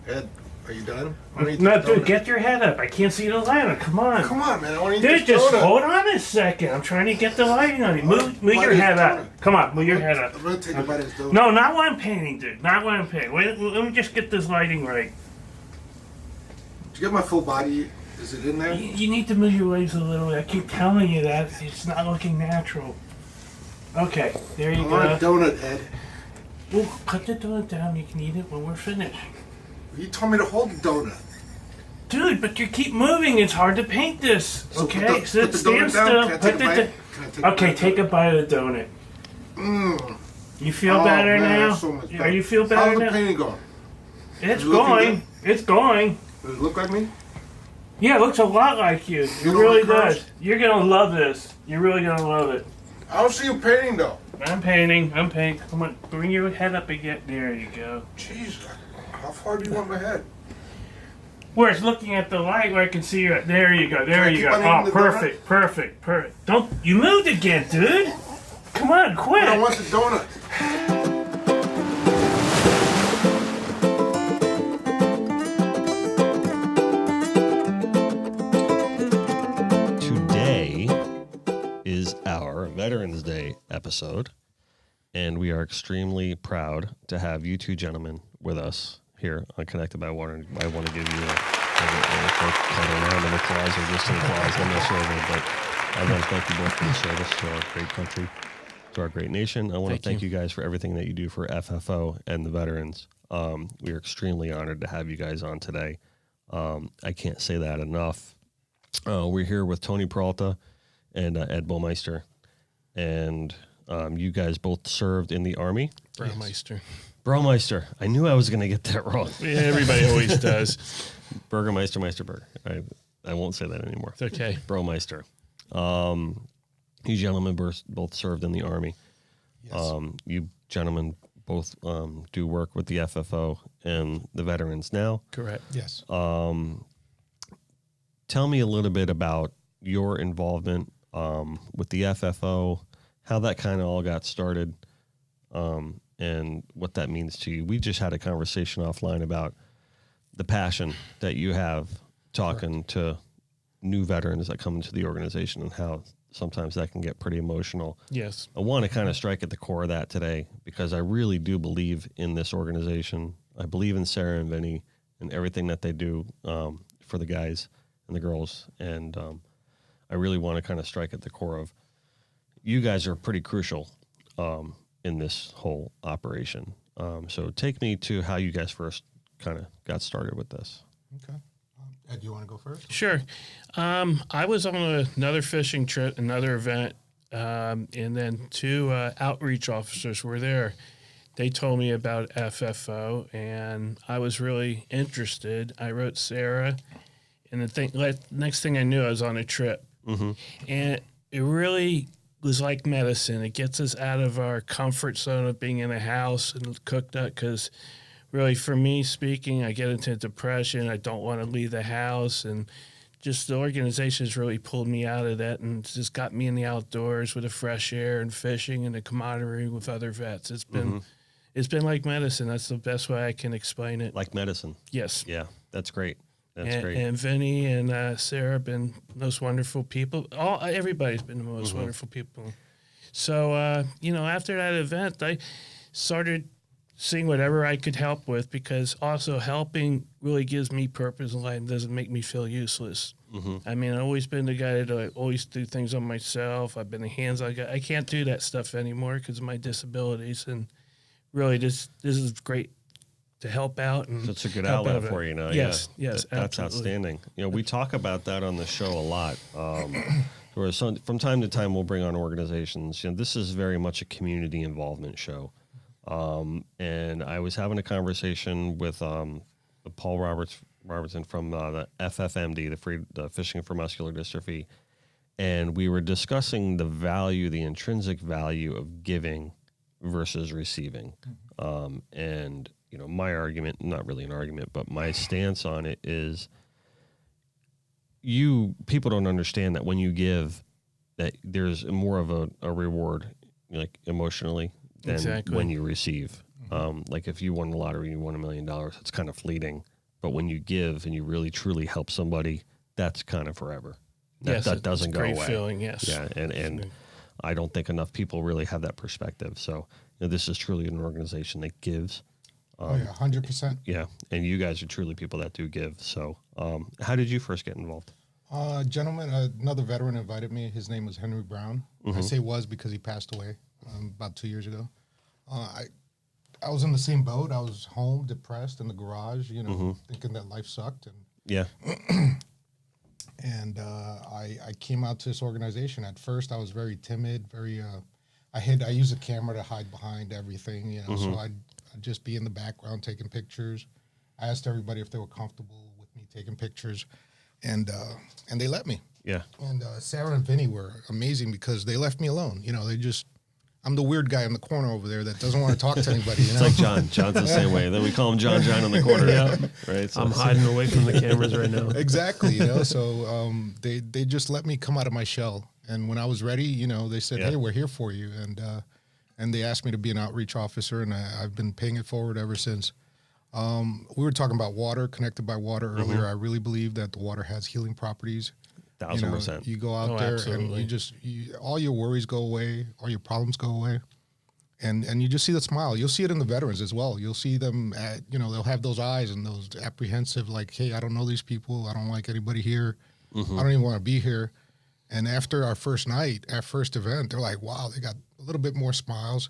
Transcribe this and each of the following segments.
Ed, are you done? No, dude, get your head up. I can't see the light. Come on. Come on, man. I want to eat Dude, this just donut. hold on a second. I'm trying to get the lighting on you. Move your head up. Come on, move your head up. I'm going to take a bite of this donut. No, not while I'm painting, dude. Not while I'm painting. Wait, let me just get this lighting right. Did you get my full body? Is it in there? You need to move your legs a little bit. I keep telling you that. It's not looking natural. Okay, there you I go. want a donut, Ed. Well, put the donut down. You can eat it when we're finished. You told me to hold the donut. Dude, but you keep moving. It's hard to paint this. So Okay, put the stand donut down. still. Can I take a bite? Can I take a Okay, bite? take a bite of the donut. Mmm. You feel better man, now? that's so much better. Are you feel better How's now? the painting going? It's Is it looking going. It's going. Does it look like me? Yeah, it looks a lot like you. It don't really like curves? does. You're gonna love this. You're really gonna love it. I don't see you painting, though. I'm painting. Come on, bring your head up again. There you go. Jeez, how far do you want my head? Where it's looking at the light where I can see you. There you go. There I you keep go. on eating Oh, the perfect. Don't you moved again, dude? Come on, quit. I want the donut. Today is our Veterans Day episode, and we are extremely proud to have you two gentlemen with us here on Connected by Water. I want to give you a round of applause or just an applause. I'm not sure, but I want to thank you both for the service to our great country, to our great nation. I want to thank you guys for everything that you do for FFO and the veterans. We are extremely honored to have you guys on today. I can't say that enough. We're here with Tony Peralta and Ed Baumeister, and you guys both served in the Army. Braumeister. Braumeister. I knew I was going to get that wrong. Yeah, everybody always does. Burgermeister, Meisterberg. I won't say that anymore. It's okay. Braumeister. You gentlemen both served in the Army. Yes. You gentlemen both do work with the FFO and the veterans now. Correct. Yes. Tell me a little bit about your involvement with the FFO, how that kind of all got started, and what that means to you. We just had a conversation offline about the passion that you have talking to new veterans that come into the organization and how sometimes that can get pretty emotional. Yes. I want to kind of strike at the core of that today because I really do believe in this organization. I believe in Sarah and Vinny and everything that they do for the guys and the girls. And I really want to kind of strike at the core of you guys are pretty crucial in this whole operation. So take me to how you guys first kind of got started with this. Okay. Ed, do you want to go first? Sure. I was on another fishing trip, another event, and then two outreach officers were there. They told me about FFO, and I was really interested. I wrote Sarah, and next thing I knew, I was on a trip. Mm-hmm. And it really was like medicine. It gets us out of our comfort zone of being in a house and cooked up because really, for me speaking, I get into depression. I don't want to leave the house. And just the organization has really pulled me out of that and just got me in the outdoors with the fresh air and fishing and the camaraderie with other vets. It's been like medicine. That's the best way I can explain it. Like medicine. Yes. Yeah, that's great. That's great. And Vinny and Sarah have been the most wonderful people. Everybody's been the most wonderful people. So, after that event, I started seeing whatever I could help with because also helping really gives me purpose in life and doesn't make me feel useless. Mm-hmm. I mean, I've always been the guy that always do things on myself. I've been the hands-on guy. I can't do that stuff anymore because of my disabilities. And really, this is great to help out. And So it's a good outlet for you now. Yes, yeah. yes, That's outstanding. We talk about that on the show a lot. Whereas from time to time, we'll bring on organizations. This is very much a community involvement show. And I was having a conversation with Paul Robertson from the FFMD, the Fishing for Muscular Dystrophy, and we were discussing the intrinsic value of giving versus receiving. And my argument, not really an argument, but my stance on it is people don't understand that when you give, that there's more of a reward, like emotionally, than when you receive. Like if you won the lottery, you won $1 million, it's kind of fleeting. but when you give and you really truly help somebody, that's kind of forever. That doesn't go great away. Feeling, yes. Yeah, and I don't think enough people really have that perspective. So this is truly an organization that gives. 100%. Yeah, and you guys are truly people that do give. So how did you first get involved? Gentleman, another veteran invited me. His name was Henry Brown. I say was because he passed away about 2 years ago. I was in the same boat. I was home, depressed in the garage, thinking that life sucked. And Yeah. And I came out to this organization. At first, I was very timid, I used a camera to hide behind everything, so I'd just be in the background taking pictures. I asked everybody if they were comfortable with me taking pictures, and they let me. Yeah. And Sarah and Vinny were amazing because they left me alone. I'm the weird guy in the corner over there that doesn't want to talk to anybody. It's like John. John's the same way. Then we call him John in the corner. Yeah. Right. So I'm hiding away from the cameras right now. Exactly, so they just let me come out of my shell. And when I was ready, they said, Yeah. hey, we're here for you. And they asked me to be an outreach officer, and I've been paying it forward ever since. We were talking about water, connected by water earlier. I really believe that the water has healing properties. 1,000%. You go out there absolutely. and all your worries go away, all your problems go away. And you just see the smile. You'll see it in the veterans as well. You'll see them they'll have those eyes and those apprehensive, like, hey, I don't know these people. I don't like anybody here. I don't even want to be here. And after our first night, our first event, they're like, wow, they got a little bit more smiles.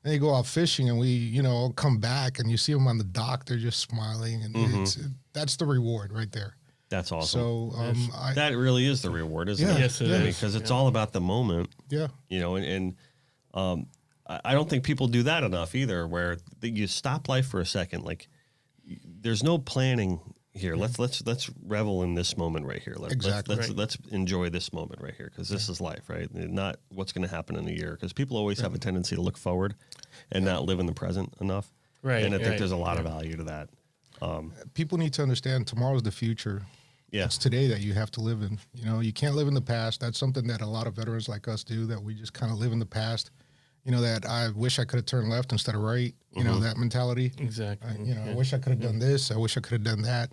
And they go out fishing and we, come back and you see them on the dock. They're just smiling. And that's the reward right there. That's awesome. So that really is the reward, isn't Yeah. it? Yes, it is. Because it's all about the moment, yeah. and I don't think people do that enough either, where you stop life for a second. Like, there's no planning here. Let's revel in this moment right here. Exactly. Let's enjoy this moment right here, because this is life, right? Not what's going to happen in a year, because people always have a tendency to look forward and not live in the present enough. Right, And I think right. there's a lot of value to that. People need to understand tomorrow's the future. Yeah. It's today that you have to live in. You can't live in the past. That's something that a lot of veterans like us do, that we just kind of live in the past. That I wish I could have turned left instead of right, that mentality. Exactly. I wish I could have done this. I wish I could have done that.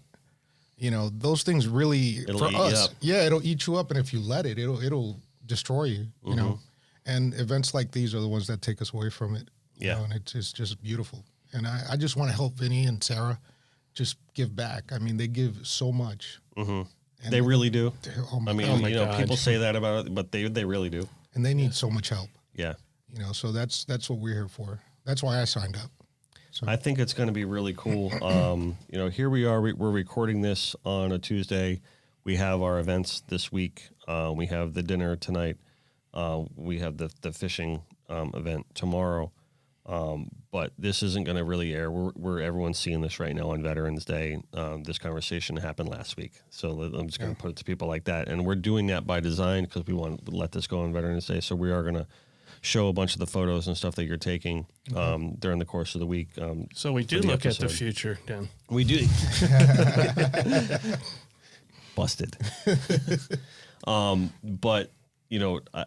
Those things really, It'll for eat you us, up. it'll eat you up. And if you let it, it'll destroy you, you know. And events like these are the ones that take us away from it. Yeah. And it's just beautiful. And I just want to help Vinny and Sarah just give back. I mean, they give so much. And They really do. oh my I mean, God. my God. people say that about it, but they really do. And they need so much help. Yeah. So that's what we're here for. That's why I signed up. So I think it's going to be really cool. Here we are. We're recording this on a Tuesday. We have our events this week. We have the dinner tonight. We have the fishing event tomorrow. But this isn't going to really air. We're everyone's seeing this right now on Veterans Day. This conversation happened last week, so I'm just going to put it to people like that. And we're doing that by design because we want to let this go on Veterans Day. So we are going to show a bunch of the photos and stuff that you're taking during the course of the week. So we do for the look at the episode. future, then. We do. Busted. But,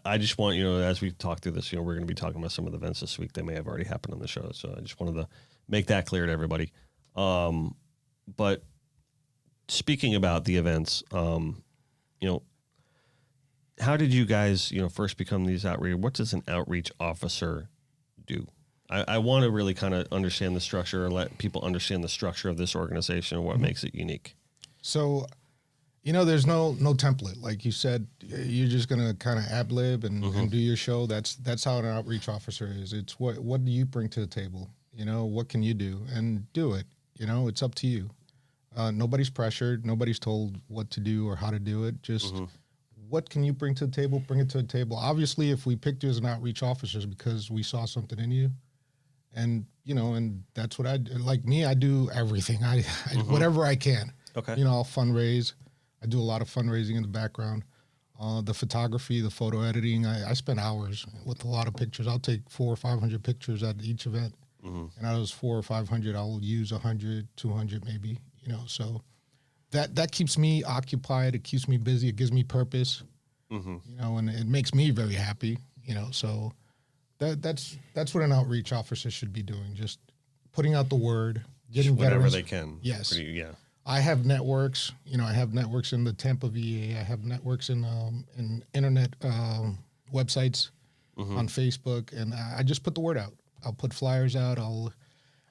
I just want, as we talk through this, we're going to be talking about some of the events this week. They may have already happened on the show. So I just wanted to make that clear to everybody. But speaking about the events, how did you guys, first become these outreach? What does an outreach officer do? I want to really kind of understand the structure and let people understand the structure of this organization and what makes it unique. So, there's no template. Like you said, you're just gonna kind of ad lib and do your show. That's how an outreach officer is. It's what do you bring to the table? What can you do? And do it. It's up to you. Nobody's pressured. Nobody's told what to do or how to do it. Just what can you bring to the table? Bring it to the table. Obviously, if we picked you as an outreach officer, it's because we saw something in you. And, and that's what I do. Like me, I do everything. I whatever I can. Okay. I'll fundraise. I do a lot of fundraising in the background. The photography, the photo editing, I spend hours with a lot of pictures. I'll take 400 or 500 pictures at each event. And out of those 400 or 500, I'll use 100, 200 maybe, so that keeps me occupied. It keeps me busy. It gives me purpose, and it makes me very happy, so that's what an outreach officer should be doing. Just putting out the word, getting Whatever veterans. they can. Yes. Yeah. I have networks. I have networks in the Tampa VA. I have networks in internet websites on Facebook, and I just put the word out. I'll put flyers out.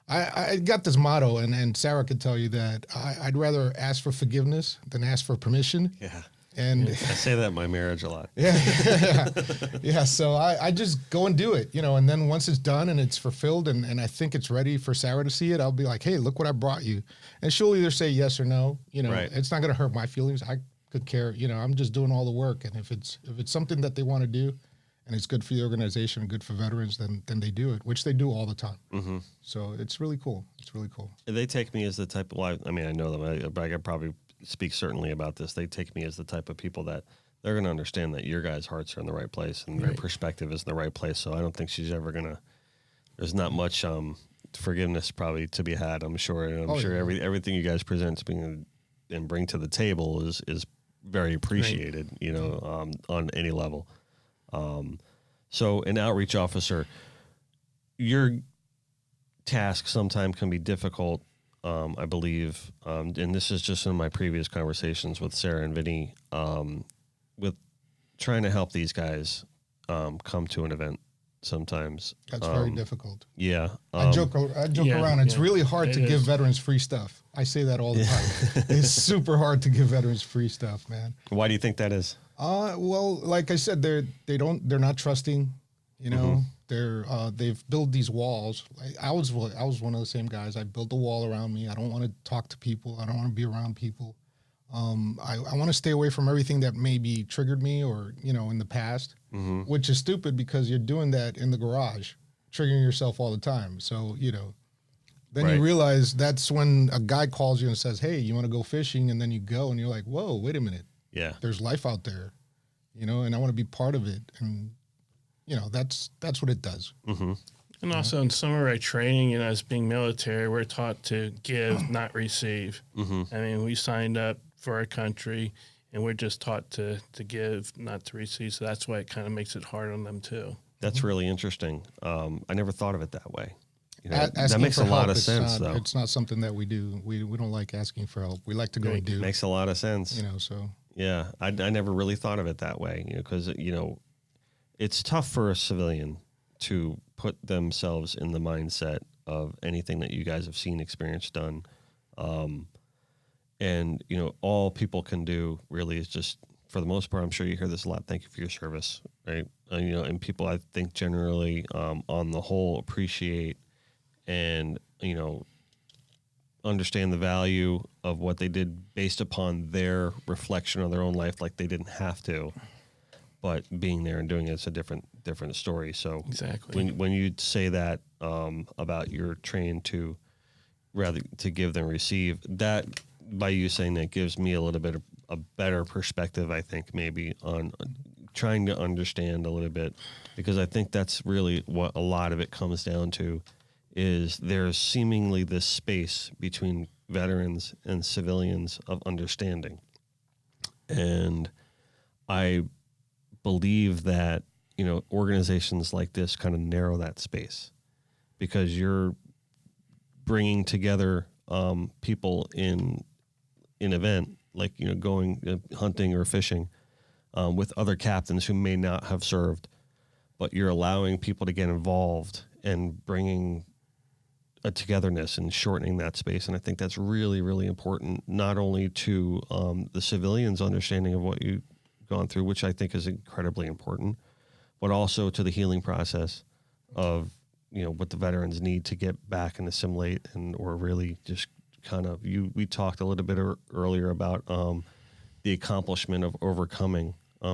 I got this motto, and Sarah could tell you that I'd rather ask for forgiveness than ask for permission. Yeah. And I say that in my marriage a lot. yeah. So I just go and do it, and then once it's done and it's fulfilled and I think it's ready for Sarah to see it, I'll be like, hey, look what I brought you. And she'll either say yes or no. Right. It's not going to hurt my feelings. I could care. I'm just doing all the work. And if it's something that they want to do and it's good for the organization and good for veterans, then they do it, which they do all the time. Mm-hmm. So it's really cool. It's really cool. They take me as the type of, I mean, I know them, but I could probably speak certainly about this. They take me as the type of people that they're going to understand that your guys' hearts are in the right place and your perspective is in the right place. So I don't think she's ever going to, there's not much forgiveness probably to be had, I'm sure. And I'm sure everything you guys present and bring to the table is very appreciated, on any level. So an outreach officer, your task sometimes can be difficult, I believe, and this is just in my previous conversations with Sarah and Vinny, with trying to help these guys come to an event sometimes. That's very difficult. Yeah. I joke around. It's really hard to give veterans free stuff. I say that all the time. It's super hard to give veterans free stuff, man. Why do you think that is? Well, like I said, they're not trusting, they've built these walls. I was one of the same guys. I built a wall around me. I don't want to talk to people. I don't want to be around people. I want to stay away from everything that maybe triggered me or, in the past, which is stupid because you're doing that in the garage, triggering yourself all the time. So, then you realize that's when a guy calls you and says, hey, you want to go fishing? And then you go and you're like, whoa, wait a minute. Yeah. There's life out there, and I want to be part of it. And, that's what it does. Mm-hmm. And also in some of our training, as being military, we're taught to give, not receive. Mm-hmm. I mean, we signed up for our country, and we're just taught to give, not to receive. So that's why it kind of makes it hard on them too. That's really interesting. I never thought of it that way. That makes a lot of sense, though. It's not something that we do. We don't like asking for help. We like to go and do. Makes a lot of sense. So. Yeah, I never really thought of it that way, because, it's tough for a civilian to put themselves in the mindset of anything that you guys have seen, experienced, done. And, all people can do really is just, for the most part, I'm sure you hear this a lot, thank you for your service, right? And people, I think, generally, on the whole, appreciate and, understand the value of what they did based upon their reflection of their own life, like they didn't have to. But being there and doing it's a different story. So exactly when you say that about you're trained to rather to give than receive, that by you saying that gives me a little bit of a better perspective, I think, maybe on trying to understand a little bit, because I think that's really what a lot of it comes down to, is there's seemingly this space between veterans and civilians of understanding. And I believe that, organizations like this kind of narrow that space, because you're bringing together people in an event like, going hunting or fishing with other captains who may not have served, but you're allowing people to get involved and bringing a togetherness and shortening that space. And I think that's really, really important, not only to the civilians' understanding of what you've gone through, which I think is incredibly important, but also to the healing process of, what the veterans need to get back and assimilate or really just kind of, we talked a little bit earlier about the accomplishment of overcoming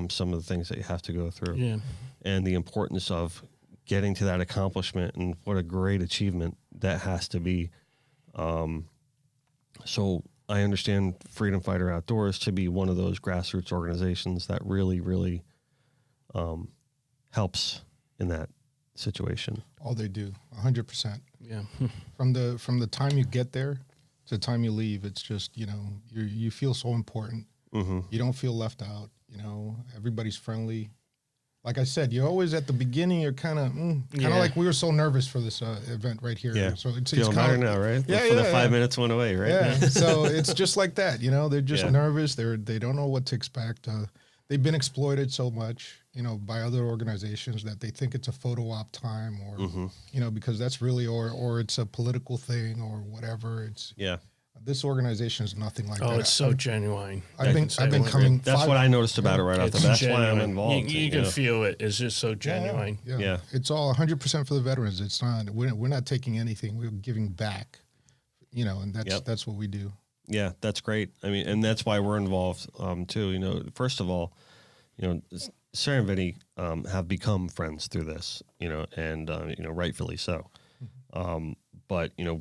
some of the things that you have to go through, and the importance of getting to that accomplishment, and what a great achievement that has to be. So I understand Freedom Fighter Outdoors to be one of those grassroots organizations that really, really helps in that situation. Oh, they do, 100%. Yeah. From the time you get there to the time you leave, it's just, you feel so important. Mm-hmm. You don't feel left out. Everybody's friendly. like I said, you're always at the beginning. You're kind of like we were so nervous for this event right here. Yeah. So it's Feeling better now, right? Yeah, From the 5 minutes went away, right? Yeah. So it's just like that. You know, they're just Yeah. nervous. They don't know what to expect. They've been exploited so much, you know, by other organizations that they think it's a photo op time, or you know, because that's really or it's a political thing or whatever. It's This organization is nothing like that. Oh, it's so genuine. I've been coming. That's what I noticed about it right off the bat. That's why I'm involved. You can feel it. It's just so genuine. Yeah. It's all 100% for the veterans. It's not. We're not taking anything. We're giving back. You know, and that's what we do. Yeah, that's great. I mean, and that's why we're involved too. You know, first of all, you know, Sarah and Vinny have become friends through this. You know, and you know, rightfully so. But you know,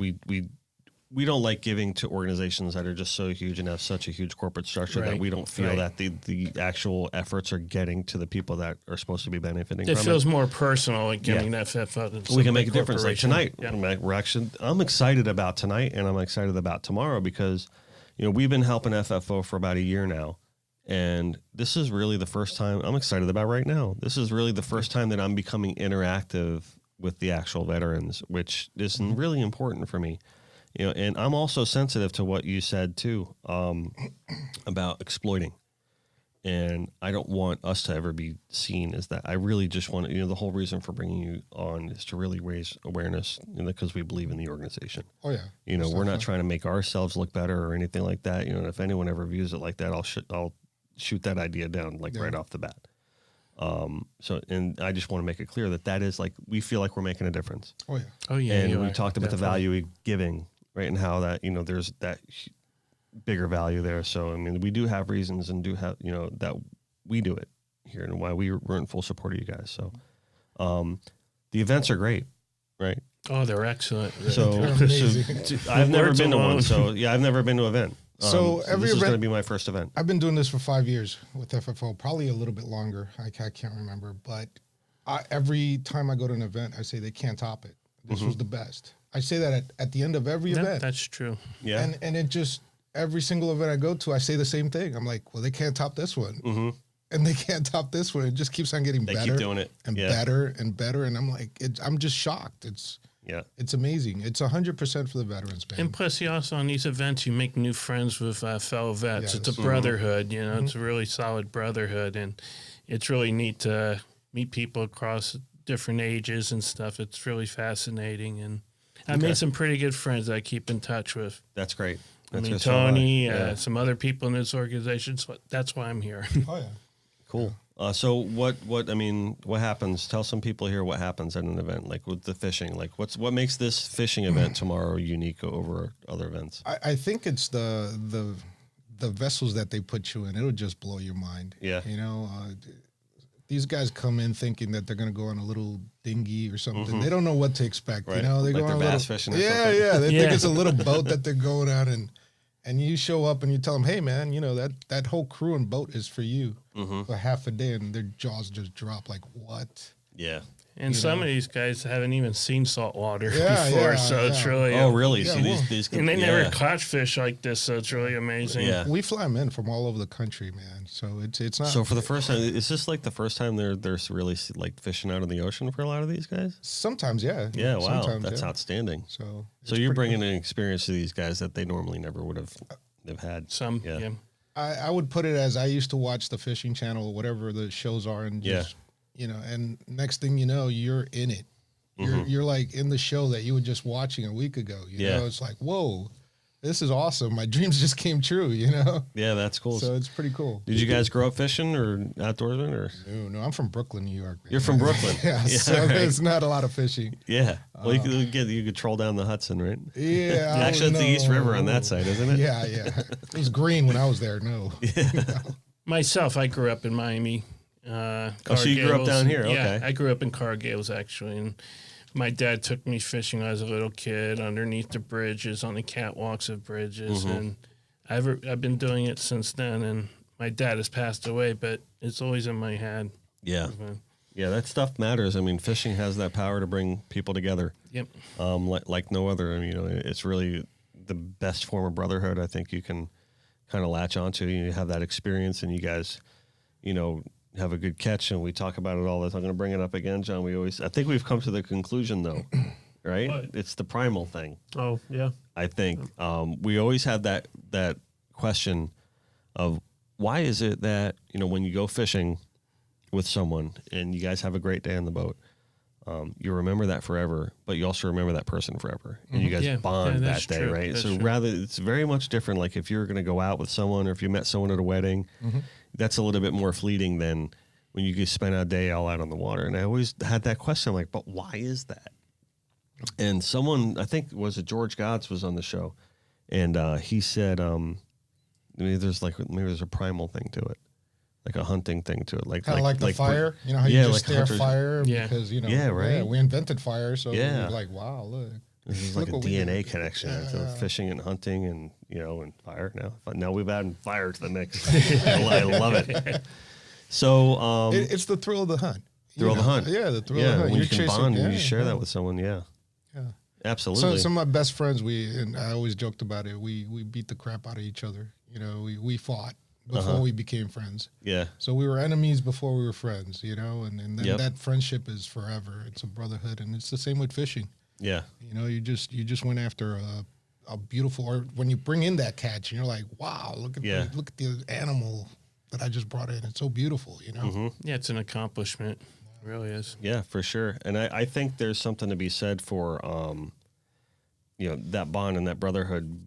we don't like giving to organizations that are just so huge and have such a huge corporate structure that we don't feel that the actual efforts are getting to the people that are supposed to be benefiting from it. It feels more personal, like giving that fund. We can make a difference. Like tonight, I'm excited about tonight, and I'm excited about tomorrow because, you know, we've been helping FFO for about a year now, and this is really the first time I'm excited about right now. This is really the first time that I'm becoming interactive with the actual veterans, which is really important for me. You know, and I'm also sensitive to what you said too about exploiting, and I don't want us to ever be seen as that. I really just want to, you know, the whole reason for bringing you on is to really raise awareness, you know, because we believe in the organization. Oh yeah, you know, we're not trying to make ourselves look better or anything like that. You know, and if anyone ever views it like that, I'll shoot that idea down right off the bat. So, and I just want to make it clear that is like we feel like we're making a difference. Oh yeah, and we talked about the value of giving. Right, and how that, you know, there's that bigger value there. So, I mean, we do have reasons and do have, you know, that we do it here and why we're in full support of you guys. So, the events are great, right? Oh, they're excellent. So I've never been to one. So, yeah, I've never been to an event. So every this is event, going to be my first event. I've been doing this for 5 years with FFO, probably a little bit longer. I can't remember. But every time I go to an event, I say they can't top it. This was the best. I say that at the end of every event. That's true. Yeah. And it just, every single event I go to, I say the same thing. I'm like, well, they can't top this one. And they can't top this one. It just keeps on getting better. They keep doing it. And better and better. And I'm like, I'm just shocked. It's amazing. It's 100% for the veterans, man. And plus, you also, on these events, you make new friends with fellow vets. Yes. It's a brotherhood, you know. It's a really solid brotherhood. And it's really neat to meet people across different ages and stuff. It's really fascinating. And I made some pretty good friends that I keep in touch with. That's great. I mean, Tony, some other people in this organization. So that's why I'm here. Oh, yeah. Cool. So what happens? Tell some people here what happens at an event, like with the fishing. Like what makes this fishing event tomorrow unique over other events? I think it's the vessels that they put you in. It'll just blow your mind. Yeah. You know, these guys come in thinking that they're going to go on a little dinghy or something. They don't know what to expect. Right. You know, they like go on they're a bass little, fishing. Or something. Yeah. They think it's a little boat that they're going on, and you show up and you tell them, hey man, you know that whole crew and boat is for you for half a day, and their jaws just drop. Like what? Yeah. And some of these guys haven't even seen salt water before, so it's really... Oh, really? Yeah, See, these and they never caught fish like this, so it's really amazing. Yeah. We fly them in from all over the country, man. So it's not... So for the first time, is this like the first time they're really like fishing out in the ocean for a lot of these guys? Sometimes, yeah. Yeah, wow. Sometimes, That's outstanding. So you're bringing an experience to these guys that they normally never would have had. Some, Yeah. I would put it as I used to watch the Fishing Channel or whatever the shows are, and just, you know, and next thing you know, you're in it. You're like in the show that you were just watching a week ago. You know, it's like, whoa, this is awesome. My dreams just came true, you know? Yeah, that's cool. So it's pretty cool. Did you guys grow up fishing or outdoorsmen or? No, I'm from Brooklyn, New York. Man. You're from Brooklyn. So right. there's not a lot of fishing. Yeah. Well, you could troll down the Hudson, right? Yeah. Actually, it's the East River on that side, isn't it? Yeah. It was green when I was there. No. Myself, I grew up in Miami. So you grew up down here? Yeah, Okay. I grew up in Cargills, actually, and my dad took me fishing when I was a little kid underneath the bridges, on the catwalks of bridges, and I've been doing it since then. And my dad has passed away, but it's always in my head. Yeah. Yeah, that stuff matters. I mean, fishing has that power to bring people together. Yep. Like no other. I mean, you know, it's really the best form of brotherhood I think you can kind of latch onto. You have that experience, and you guys, you know, have a good catch, and we talk about it all the time. I'm going to bring it up again, John. I think we've come to the conclusion, though, right? What? It's the primal thing. Oh, yeah. I think we always had that question of why is it that, when you go fishing with someone and you guys have a great day on the boat, you remember that forever, but you also remember that person forever, and you guys bond that day, true. right? That's So true. rather, it's very much different. Like if you're going to go out with someone, or if you met someone at a wedding, that's a little bit more fleeting than when you just spend a day all out on the water. And I always had that question, like, but why is that? And someone, I think, was it George Gods was on the show, and he said, maybe there's a primal thing to it, like a hunting thing to it, like Kind of like the fire. You know how you yeah, just like stare hunters- fire Yeah. because, Yeah, right. we invented fire. So Yeah. we're like, wow, look. This is like Look a what we DNA did. connection to Yeah. fishing and hunting and, and fire now. Now we've added fire to the mix. I love it. So, It's the thrill of the hunt. thrill of the hunt. Yeah, the thrill of the Yeah, hunt. when you can bond and you yeah, share yeah. that with someone, yeah. Yeah. Absolutely. Some of my best friends, and I always joked about it, we beat the crap out of each other. We fought before we became friends. Yeah. So we were enemies before we were friends, and then Yep. that friendship is forever. It's a brotherhood, and it's the same with fishing. Yeah. You just went after a beautiful, or when you bring in that catch, and you're like, wow, look at the animal that I just brought in. It's so beautiful, Yeah, it's an accomplishment. It really is. Yeah, for sure. And I think there's something to be said for, that bond and that brotherhood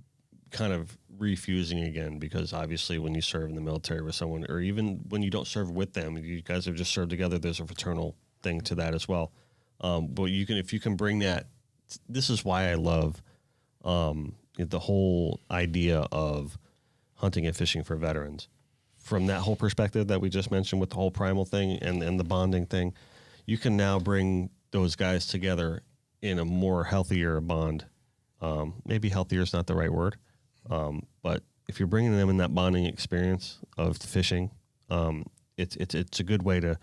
kind of refusing again, because obviously when you serve in the military with someone, or even when you don't serve with them, you guys have just served together, there's a fraternal thing to that as well. But if you can bring that, this is why I love the whole idea of hunting and fishing for veterans. From that whole perspective that we just mentioned with the whole primal thing and the bonding thing, you can now bring those guys together in a more healthier bond. Maybe healthier is not the right word, but if you're bringing them in that bonding experience of fishing, it's a good way to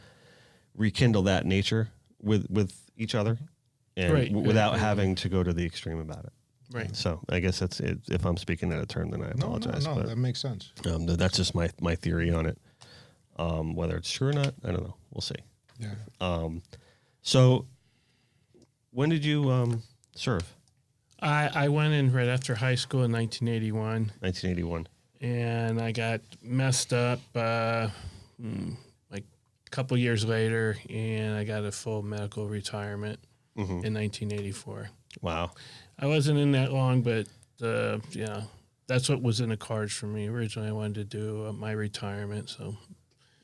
rekindle that nature with each other, and Right. without having to go to the extreme about it. Right. So I guess that's it. If I'm speaking out of turn, then I apologize. No, but that makes sense. that's just my theory on it. Whether it's true or not, I don't know. We'll see. Yeah. So when did you serve? I went in right after high school in 1981, 1981. and I got messed up like a couple years later, and I got a full medical retirement in 1984. Wow. I wasn't in that long, but that's what was in the cards for me. Originally, I wanted to do my retirement, so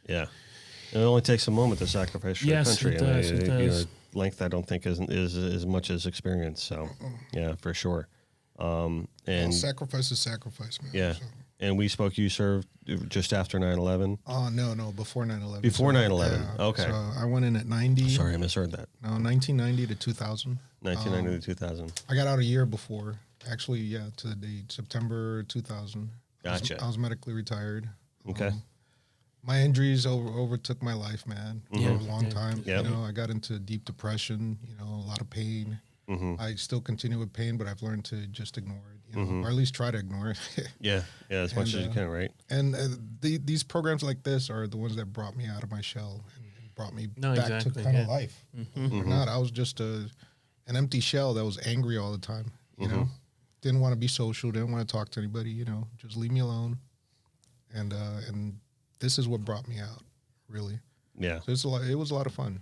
Yeah. It only takes a moment to sacrifice for Yes, the country. it does, it does. Length, I don't think, is as much as experience. So, yeah, for sure. And Sacrifice is sacrifice, man. yeah, So. and you served just after 9/11. Oh, no, before 9/11. Before 9/11. Okay. So I went in at 90. Sorry, I misheard that. No, 1990 to 2000. 1990 to 2000. I got out a year before. Actually, yeah, to the date, September 2000. Gotcha. I was medically retired. Okay. My injuries overtook my life, man, for a long time. Yep. I got into deep depression, a lot of pain. I still continue with pain, but I've learned to just ignore it, or at least try to ignore it. Yeah, as much as you And, can, right? And these programs like this are the ones that brought me out of my shell and brought me back exactly, to kind of yeah. life. Or not, I was just an empty shell that was angry all the time. Didn't want to be social, didn't want to talk to anybody. Just leave me alone. And this is what brought me out, really. Yeah. So it was a lot of fun.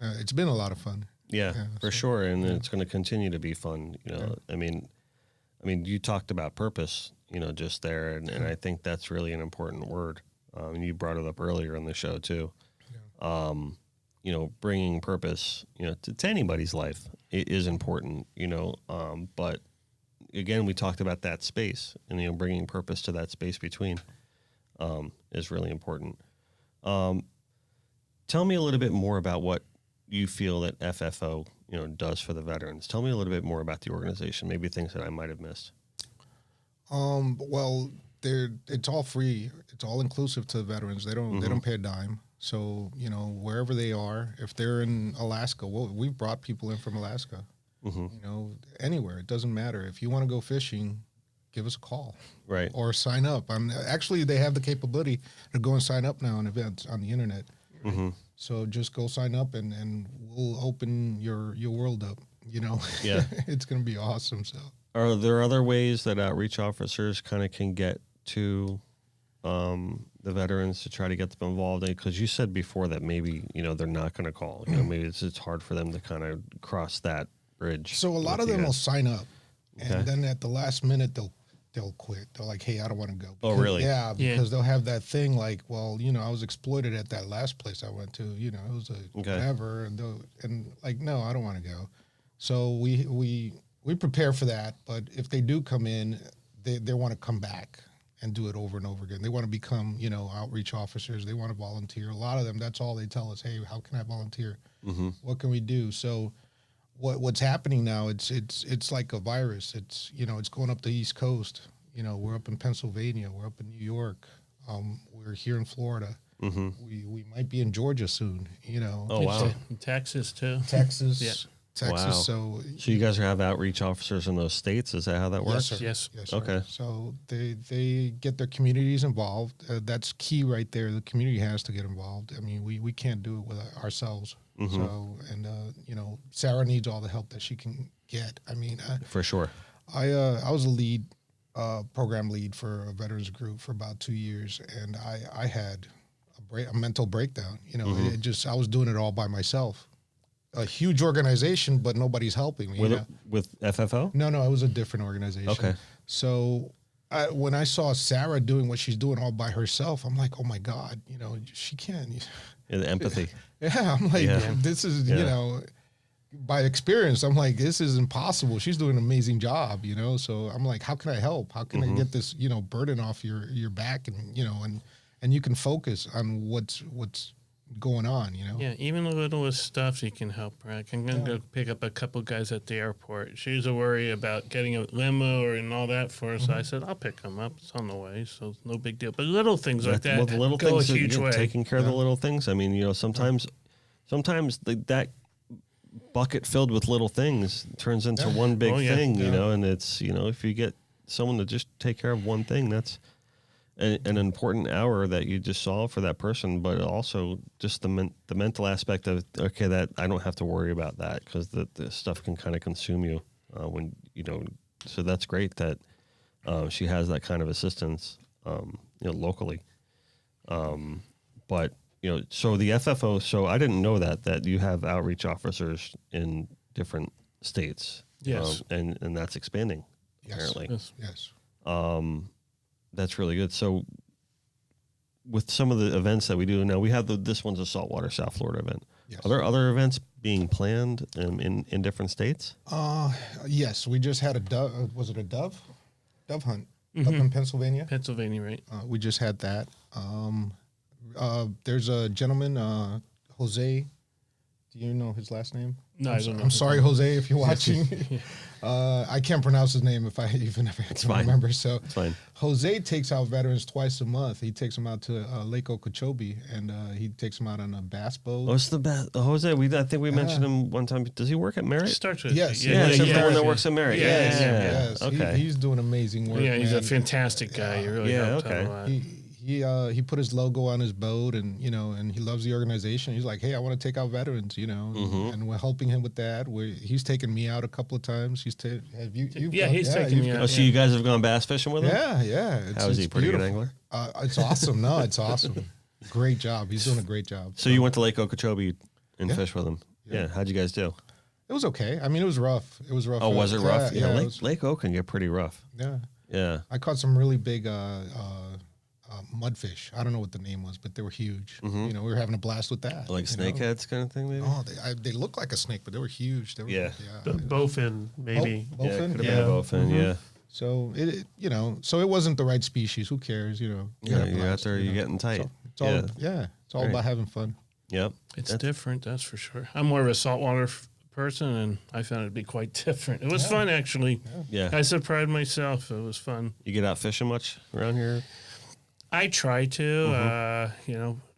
It's been a lot of fun. Yeah, for so- sure, and it's going to continue to be fun. I mean, you talked about purpose, just there, and I think that's really an important word. And you brought it up earlier in the show too. Bringing purpose, to anybody's life is important. But again, we talked about that space, and bringing purpose to that space between is really important. Tell me a little bit more about what you feel that FFO, does for the veterans. Tell me a little bit more about the organization, maybe things that I might have missed. Well, it's all free. It's all inclusive to the veterans. They don't pay a dime. So, wherever they are, if they're in Alaska, we've brought people in from Alaska. Anywhere. It doesn't matter. If you want to go fishing, give us a call. Right. Or sign up. Actually, they have the capability to go and sign up now on events on the internet. Mm-hmm. So just go sign up and we'll open your world up. You know, Yeah. it's gonna be awesome. So Are there other ways that outreach officers kind of can get to the veterans to try to get them involved? Because you said before that maybe, they're not going to call. Maybe it's hard for them to kind of cross that bridge. a lot of them will sign up, and Okay. then at the last minute they'll quit. They're like, hey, I don't want to go. Oh, Because- really? Yeah, because they'll have that thing like, well, I was exploited at that last place I went to. It was a Okay. whatever, and like, no, I don't want to go. So we prepare for that. But if they do come in, they want to come back and do it over and over again. They want to become, outreach officers. They want to volunteer. A lot of them, that's all they tell us. Hey, how can I volunteer? Mm-hmm. What can we do? So what's happening now, it's like a virus. It's, it's going up the East Coast. We're up in Pennsylvania. We're up in New York. We're here in Florida. Mm-hmm. We might be in Georgia soon, Oh, wow. In Texas too. Texas. Yeah. Texas. Wow. So So you guys have outreach officers in those states? Is that how that works? Yes, sir. Yes. Yes, sir. Okay. So they get their communities involved. That's key right there. The community has to get involved. I mean, we can't do it with ourselves. Mhm. So, and Sarah needs all the help that she can get. I mean, For sure. I was a lead, program lead for a veterans group for about 2 years, and I had a mental breakdown. Mhm. I was doing it all by myself. A huge organization, but nobody's helping me. With FFO? No, it was a different organization. Okay. So when I saw Sarah doing what she's doing all by herself, I'm like, oh my God, she can't. Yeah, the empathy. Yeah, I'm like, Yeah. this is, Yeah. by experience, I'm like, this is impossible. She's doing an amazing job, So I'm like, how can I help? How can I get this, burden off your back and you can focus on what's going on, Yeah, even the littlest stuff you can help her. I'm going to go pick up a couple guys at the airport. She was a worry about getting a limo and all that for her, so I said, I'll pick them up. It's on the way, so it's no big deal. But little things like that Well, the little go things, a huge way. taking care of the little things. I mean, sometimes that bucket filled with little things turns into one big Oh, yeah. thing, Yeah. and it's, if you get someone to just take care of one thing, that's an important hour that you just solve for that person, but also just the mental aspect of, okay, that I don't have to worry about that because the stuff can kind of consume you when, so that's great that she has that kind of assistance, locally. But, so the FFO, so I didn't know that you have outreach officers in different states. Yes. And that's expanding, Yes. apparently. Yes. Yes. That's really good. So with some of the events that we do now, we have this one's a saltwater South Florida event. Yes. Are there other events being planned in different states? Yes, we just had a dove. Was it a dove? Dove hunt up Mm-hmm. in Pennsylvania. Pennsylvania, right? We just had that. There's a gentleman, Jose. Do you know his last name? No, I don't know. I'm sorry, Jose, if you're watching. I can't pronounce his name if I can fine. remember. So It's fine. Jose takes out veterans twice a month. He takes them out to Lake Okeechobee, and he takes them out on a bass boat. What's the best? Jose, I think we mentioned him one time. Does he work at It Marriott? starts with Yes. Yeah, he's the one that yeah. works at Marriott. Yes, Yeah. Yes, Okay. he's doing amazing work. Yeah, he's man. a fantastic guy. He really Yeah, helped out okay. a lot. He put his logo on his boat, and and he loves the organization. He's like, hey, I want to take out veterans, Mm-hmm. and we're helping him with that. He's taken me out a couple of times. He's taken Yeah, he's taken me out. Oh, so you guys have gone bass fishing with him? Yeah. How is he? it's Pretty good beautiful. angler? It's awesome. No, it's awesome. Great job. He's doing a great job. So you went to Lake Okeechobee and Yeah. fished with him? Yeah. How'd you guys do? It was okay. I mean, it was rough. It was rough. Oh, was it rough? Yeah, it Lake, was- Lake Oak can get pretty rough. yeah. Yeah. I caught some really big mudfish. I don't know what the name was, but they were huge. Mhm. We were having a blast with that. Like you know? snakeheads kind of thing, maybe? Oh, they look like a snake, but they were huge. They were, Yeah. The bowfin, maybe. Oh, Yeah, bowfin? could have Yeah. been a bowfin, Mhm. yeah. So so it wasn't the right species. Who cares? You Yeah, had a you're out blast, there, you you're know? getting tight. So it's all, it's all Great. about having fun. Yep. It's That's- different, that's for sure. I'm more of a saltwater person, and I found it to be quite different. It was fun, actually. Yeah. I surprised myself. It was fun. You get out fishing much around here? I try to,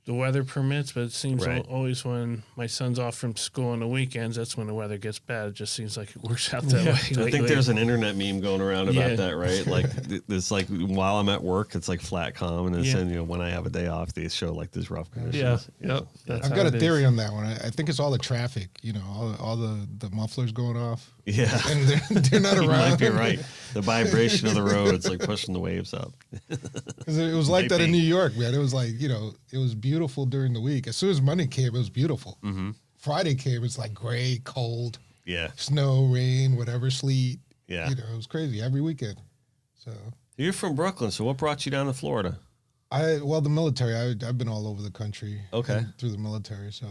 the weather permits, but it seems Right. always when my son's off from school on the weekends, that's when the weather gets bad. It just seems like it works out that way. I think lately. there's an internet meme going around about Yeah. that, right? Like it's like while I'm at work, it's like flat calm, and then Yeah. when I have a day off, they show like these rough conditions. Yeah. You know? Yep. That's I've how got it a is. theory on that one. I think it's all the traffic, all the mufflers going off. Yeah. And they're not You around. might be right. The vibration of the roads like pushing the waves up. 'Cause it was like Might that in be. New York, man. It was like, it was beautiful during the week. As soon as Monday came, it was beautiful. Mm-hmm. Friday came, it's like gray, cold, Yeah. snow, rain, whatever, sleet. Yeah. It was crazy every weekend. So You're from Brooklyn, so what brought you down to Florida? the military. I've been all over the country. Okay. Through the military, so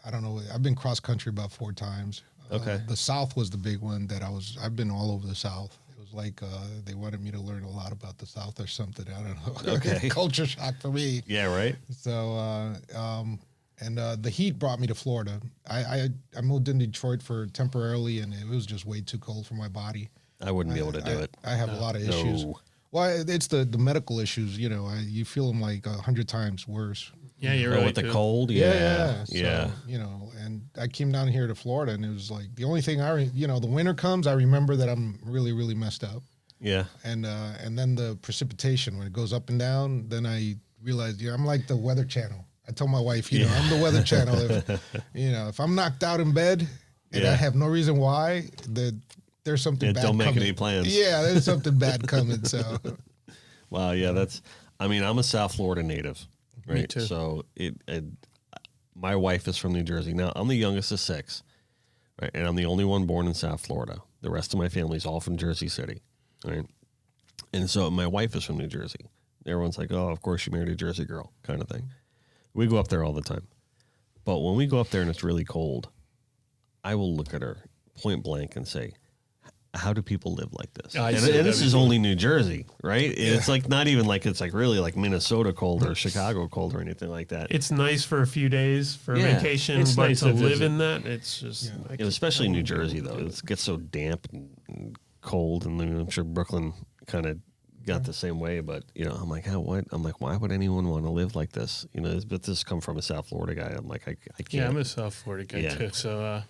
I don't know. I've been cross country about 4 times. Okay. The South was the big one that I've been all over the South. It was like they wanted me to learn a lot about the South or something. I don't know. Okay. Culture shock for me. Yeah, right? So the heat brought me to Florida. I moved in Detroit for temporarily, and it was just way too cold for my body. I wouldn't be able to do it. I have a lot of issues. No. Well, it's the medical issues. You feel them like 100 times worse. Yeah, you're Oh, right. with the too. cold? Yeah. So, Yeah. and I came down here to Florida, and it was like the only thing the winter comes, I remember that I'm really, really messed up. Yeah. And then the precipitation, when it goes up and down, then I realized, I'm like the Weather Channel. I told my wife, I'm the Weather Channel. If I'm knocked out in bed and Yeah. I have no reason why, there's something bad Don't make coming. any plans. Yeah, there's something bad coming. So Wow, yeah, I'm a South Florida native, right? too. So my wife is from New Jersey. Now, I'm the youngest of 6, right? And I'm the only one born in South Florida. The rest of my family's all from Jersey City, right? And so my wife is from New Jersey. Everyone's like, oh, of course you married a Jersey girl kind of thing. We go up there all the time. But when we go up there and it's really cold, I will look at her point blank and say, how do people live like this? I And say this that is before. only New Jersey, right? It's like not even like it's like really like Minnesota cold or Chicago cold or anything like that. It's nice for a few days for Yeah. vacation, It's but nice to to live visit. in that, it's just I can't- Especially I New wouldn't be Jersey able though, to do it gets so damp and cold, and then I'm sure Brooklyn kind of got the same way. But I'm like, why would anyone want to live like this? But this come from a South Florida guy. I'm like, I can't. Yeah, I'm a South Florida guy Yeah. too. So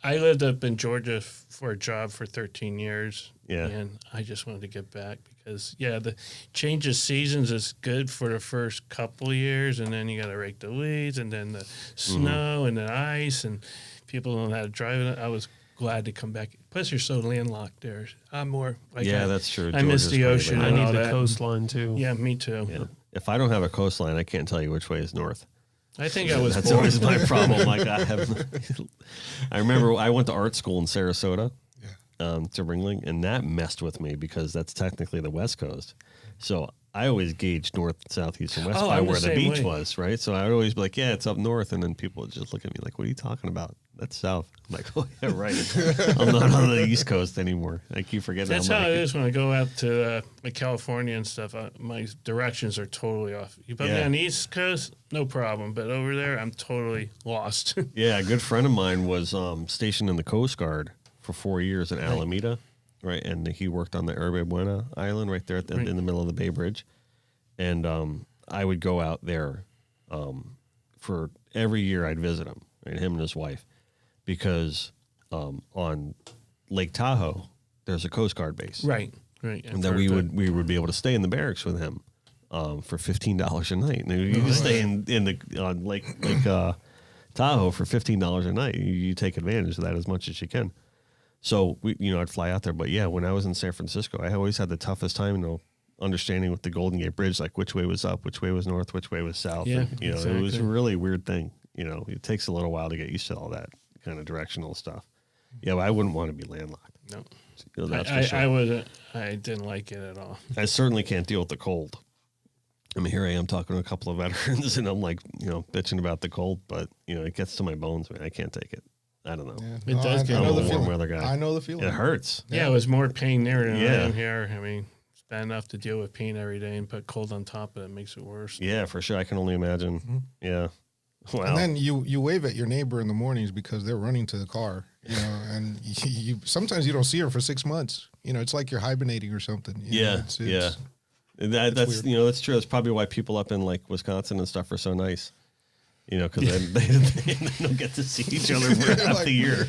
I lived up in Georgia for a job for 13 years. Yeah. And I just wanted to get back because, the change of seasons is good for the first couple of years. And then you got to rake the weeds and then the snow and the ice and people don't know how to drive it. I was glad to come back. Plus, you're so landlocked there. I'm more like That's true. I miss Georgia's the pretty ocean. I bad. and all need the that. coastline too. Yeah, me too. Yeah. If I don't have a coastline, I can't tell you which way is north. I think I was That's born. always my problem. Like I remember I went to art school in Sarasota, to Ringling, and that messed with me because that's technically the West Coast. So I always gauged north, south, east, and west Oh, by I'm the where the same beach way. was, right? So I would always be like, yeah, it's up north, and then people would just look at me like, what are you talking about? That's south. I'm like, oh yeah, right. I'm not on the East Coast anymore. I keep forgetting. That's I'm how like, it is when I go out to California and stuff. My directions are totally off. You put me Yeah. on the East Coast, no problem. But over there, I'm totally lost. Yeah, a good friend of mine was stationed in the Coast Guard for 4 years in Alameda, right? And he worked on the Yerba Buena Island right there in the middle of the Bay Bridge. And I would go out there for every year I'd visit him, right? Him and his wife, because on Lake Tahoe, there's a Coast Guard base. right. And then we would be able to stay in the barracks with him for $15 a night. And you can stay on Lake Tahoe for $15 a night. You take advantage of that as much as you can. So I'd fly out there. But yeah, when I was in San Francisco, I always had the toughest time, understanding with the Golden Gate Bridge, like which way was up, which way was north, which way was south. Yeah, And, it was exactly. a really weird thing. It takes a little while to get used to all that kind of directional stuff. Yeah, but I wouldn't want to be landlocked. No. That's for sure. I wasn't. I didn't like it at all. I certainly can't deal with the cold. I mean, here I am talking to a couple of veterans, and I'm like, bitching about the cold, but it gets to my bones, man. I can't take it. I don't know. Yeah. It does get I know I'm the a warm feeling. weather guy. I know the feeling. It hurts. Yeah, it was more pain there than Yeah. around here. I mean, it's bad enough to deal with pain every day and put cold on top of it makes it worse. Yeah, for sure. I can only imagine. Yeah. Wow. And then you wave at your neighbor in the mornings because they're running to the car, and you sometimes you don't see her for 6 months. It's like you're hibernating or something. Yeah, yeah. That's weird. that's true. That's probably why people up in like Wisconsin and stuff are so nice. Because they don't get to see each other for half the year.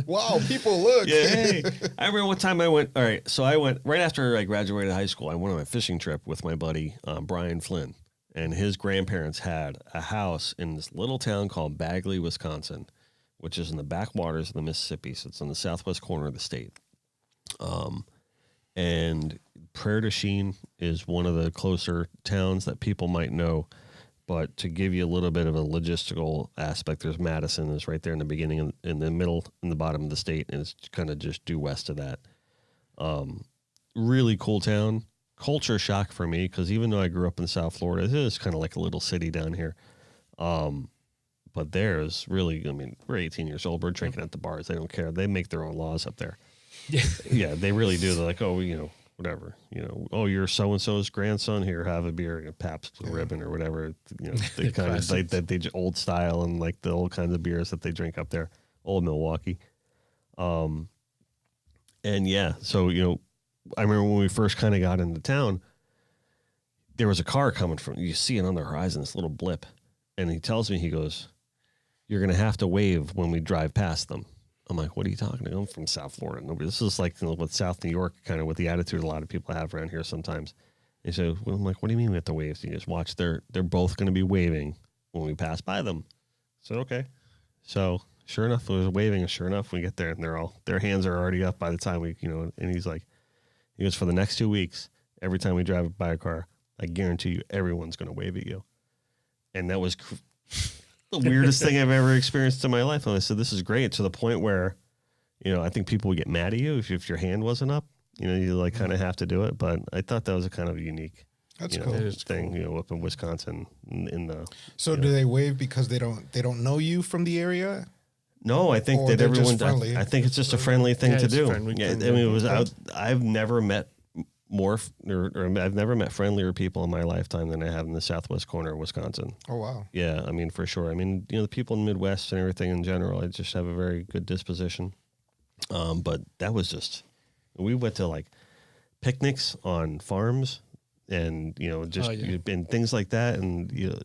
Wow, people, look. Yeah, hey. I remember one time I went. All right, so I went right after I graduated high school. I went on a fishing trip with my buddy Brian Flynn, and his grandparents had a house in this little town called Bagley, Wisconsin, which is in the backwaters of the Mississippi. So it's on the southwest corner of the state. And Prairie du Chien is one of the closer towns that people might know. But to give you a little bit of a logistical aspect, there's Madison is right there in the beginning, in the middle, in the bottom of the state, and it's kind of just due west of that. Really cool town. Culture shock for me, because even though I grew up in South Florida, it is kind of like a little city down here. But there's really, we're 18 years old. We're drinking at the bars. They don't care. They make their own laws up there. Yeah, they really do. They're like, oh, whatever, oh, you're so-and-so's grandson, here, have a beer, Pabst Blue Ribbon or whatever, they kind of like that, they old style and like the old kinds of beers that they drink up there, old Milwaukee. And yeah, so, I remember when we first kind of got into town, there was a car coming from, you see it on the horizon, this little blip. And he tells me, he goes, you're going to have to wave when we drive past them. I'm like, what are you talking about? I'm from South Florida. This is like with South New York, kind of with the attitude a lot of people have around here sometimes. And so I'm like, what do you mean we have to wave? So you just watch, they're both going to be waving when we pass by them. So, okay. So sure enough, it was waving. And sure enough, we get there and their hands are already up by the time we, and he goes, for the next 2 weeks, every time we drive by a car, I guarantee you everyone's going to wave at you. And that was the weirdest thing I've ever experienced in my life. And I said, this is great, to the point where, I think people would get mad at you if your hand wasn't up. You like kind of have to do it. But I thought that was a kind of unique That's cool. thing, up in Wisconsin in the. So do they wave because they don't know you from the area? No, I think Or that they're everyone. just friendly? I think it's just a friendly thing to it's do. friendly Yeah, thing. it was. I've never met more, or I've never met friendlier people in my lifetime than I have in the southwest corner of Wisconsin. Oh, wow. Yeah, for sure. The people in the Midwest and everything in general, I just have a very good disposition. But that was just, we went to like picnics on farms and, and things like that. And,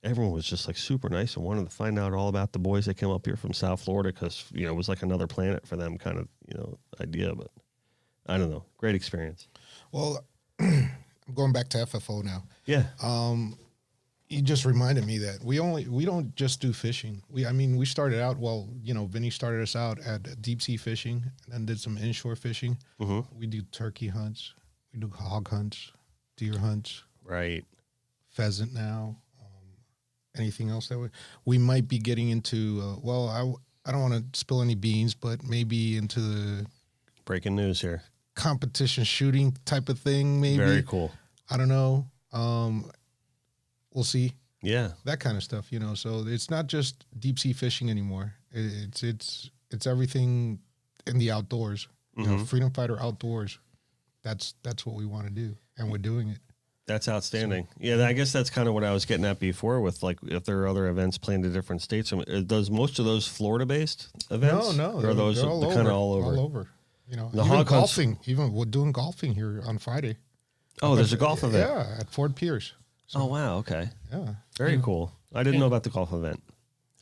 everyone was just like super nice and wanted to find out all about the boys that came up here from South Florida, because, it was like another planet for them kind of, idea. But I don't know. Great experience. Well, I'm going back to FFO now. Yeah. You just reminded me that we don't just do fishing. We started out, Vinny started us out at deep sea fishing and then did some inshore fishing. Mm-hmm. We do turkey hunts, we do hog hunts, deer hunts, Right. pheasant now. Anything else that we might be getting into? I don't want to spill any beans, but maybe into the Breaking news here. competition shooting type of thing. Maybe. Very cool. I don't know. We'll see. Yeah. That kind of stuff, So it's not just deep sea fishing anymore. It's everything in the outdoors. Freedom Fighter Outdoors. That's what we want to do, and we're doing it. That's outstanding. Yeah, I guess that's kind of what I was getting at before with, like, if there are other events planned in different states. Does most of those Florida-based events? No. Or are those kind of all over? All over. The even hog hunts- golfing. Even we're doing golfing here on Friday. Oh, there's a golf event. Yeah, at Fort Pierce. Oh, wow. Okay. Yeah. Very cool. I didn't know about the golf event.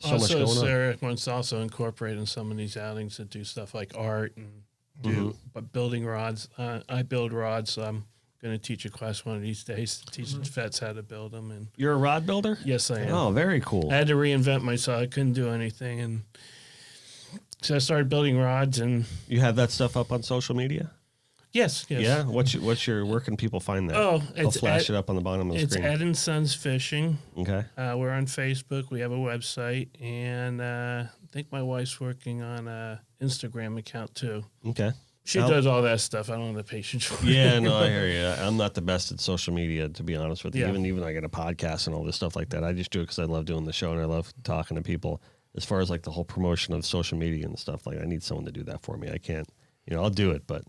So much Also, going on. Sarah wants to also incorporate in some of these outings that do stuff like art and do but building rods. I build rods, so I'm going to teach a class one of these days to teach vets how to build them. And You're a rod builder? yes, I am. Oh, very cool. I had to reinvent myself. I couldn't do anything, and so I started building rods. And You have that stuff up on social media? yes. Yeah. What's your? Where can people find that? Oh, I'll it's flash it up on the bottom of the It's screen. Ed and Sons Fishing. Okay. We're on Facebook. We have a website, and I think my wife's working on a Instagram account too. Okay. She does all that stuff. I don't have the patience for it. Yeah, no, I hear you. I'm not the best at social media, to be honest with you. Yeah. Even I get a podcast and all this stuff like that. I just do it because I love doing the show and I love talking to people. As far as like the whole promotion of social media and stuff, like I need someone to do that for me. I can't, I'll do it, but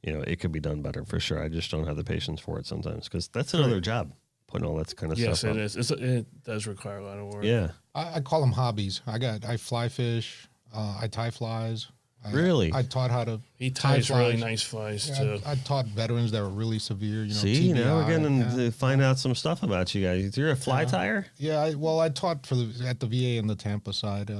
it could be done better for sure. I just don't have the patience for it sometimes, because that's another job, putting all that kind of Yes, stuff it up. is. It does require a lot of work. Yeah. I call them hobbies. I fly fish. I tie flies. Really? I taught how to He tie ties really flies. nice flies Yeah, too. I taught veterans that were really severe. See, now we're TBI, getting to find out some stuff about you guys. You're a fly tire? Yeah, I taught at the VA in the Tampa side.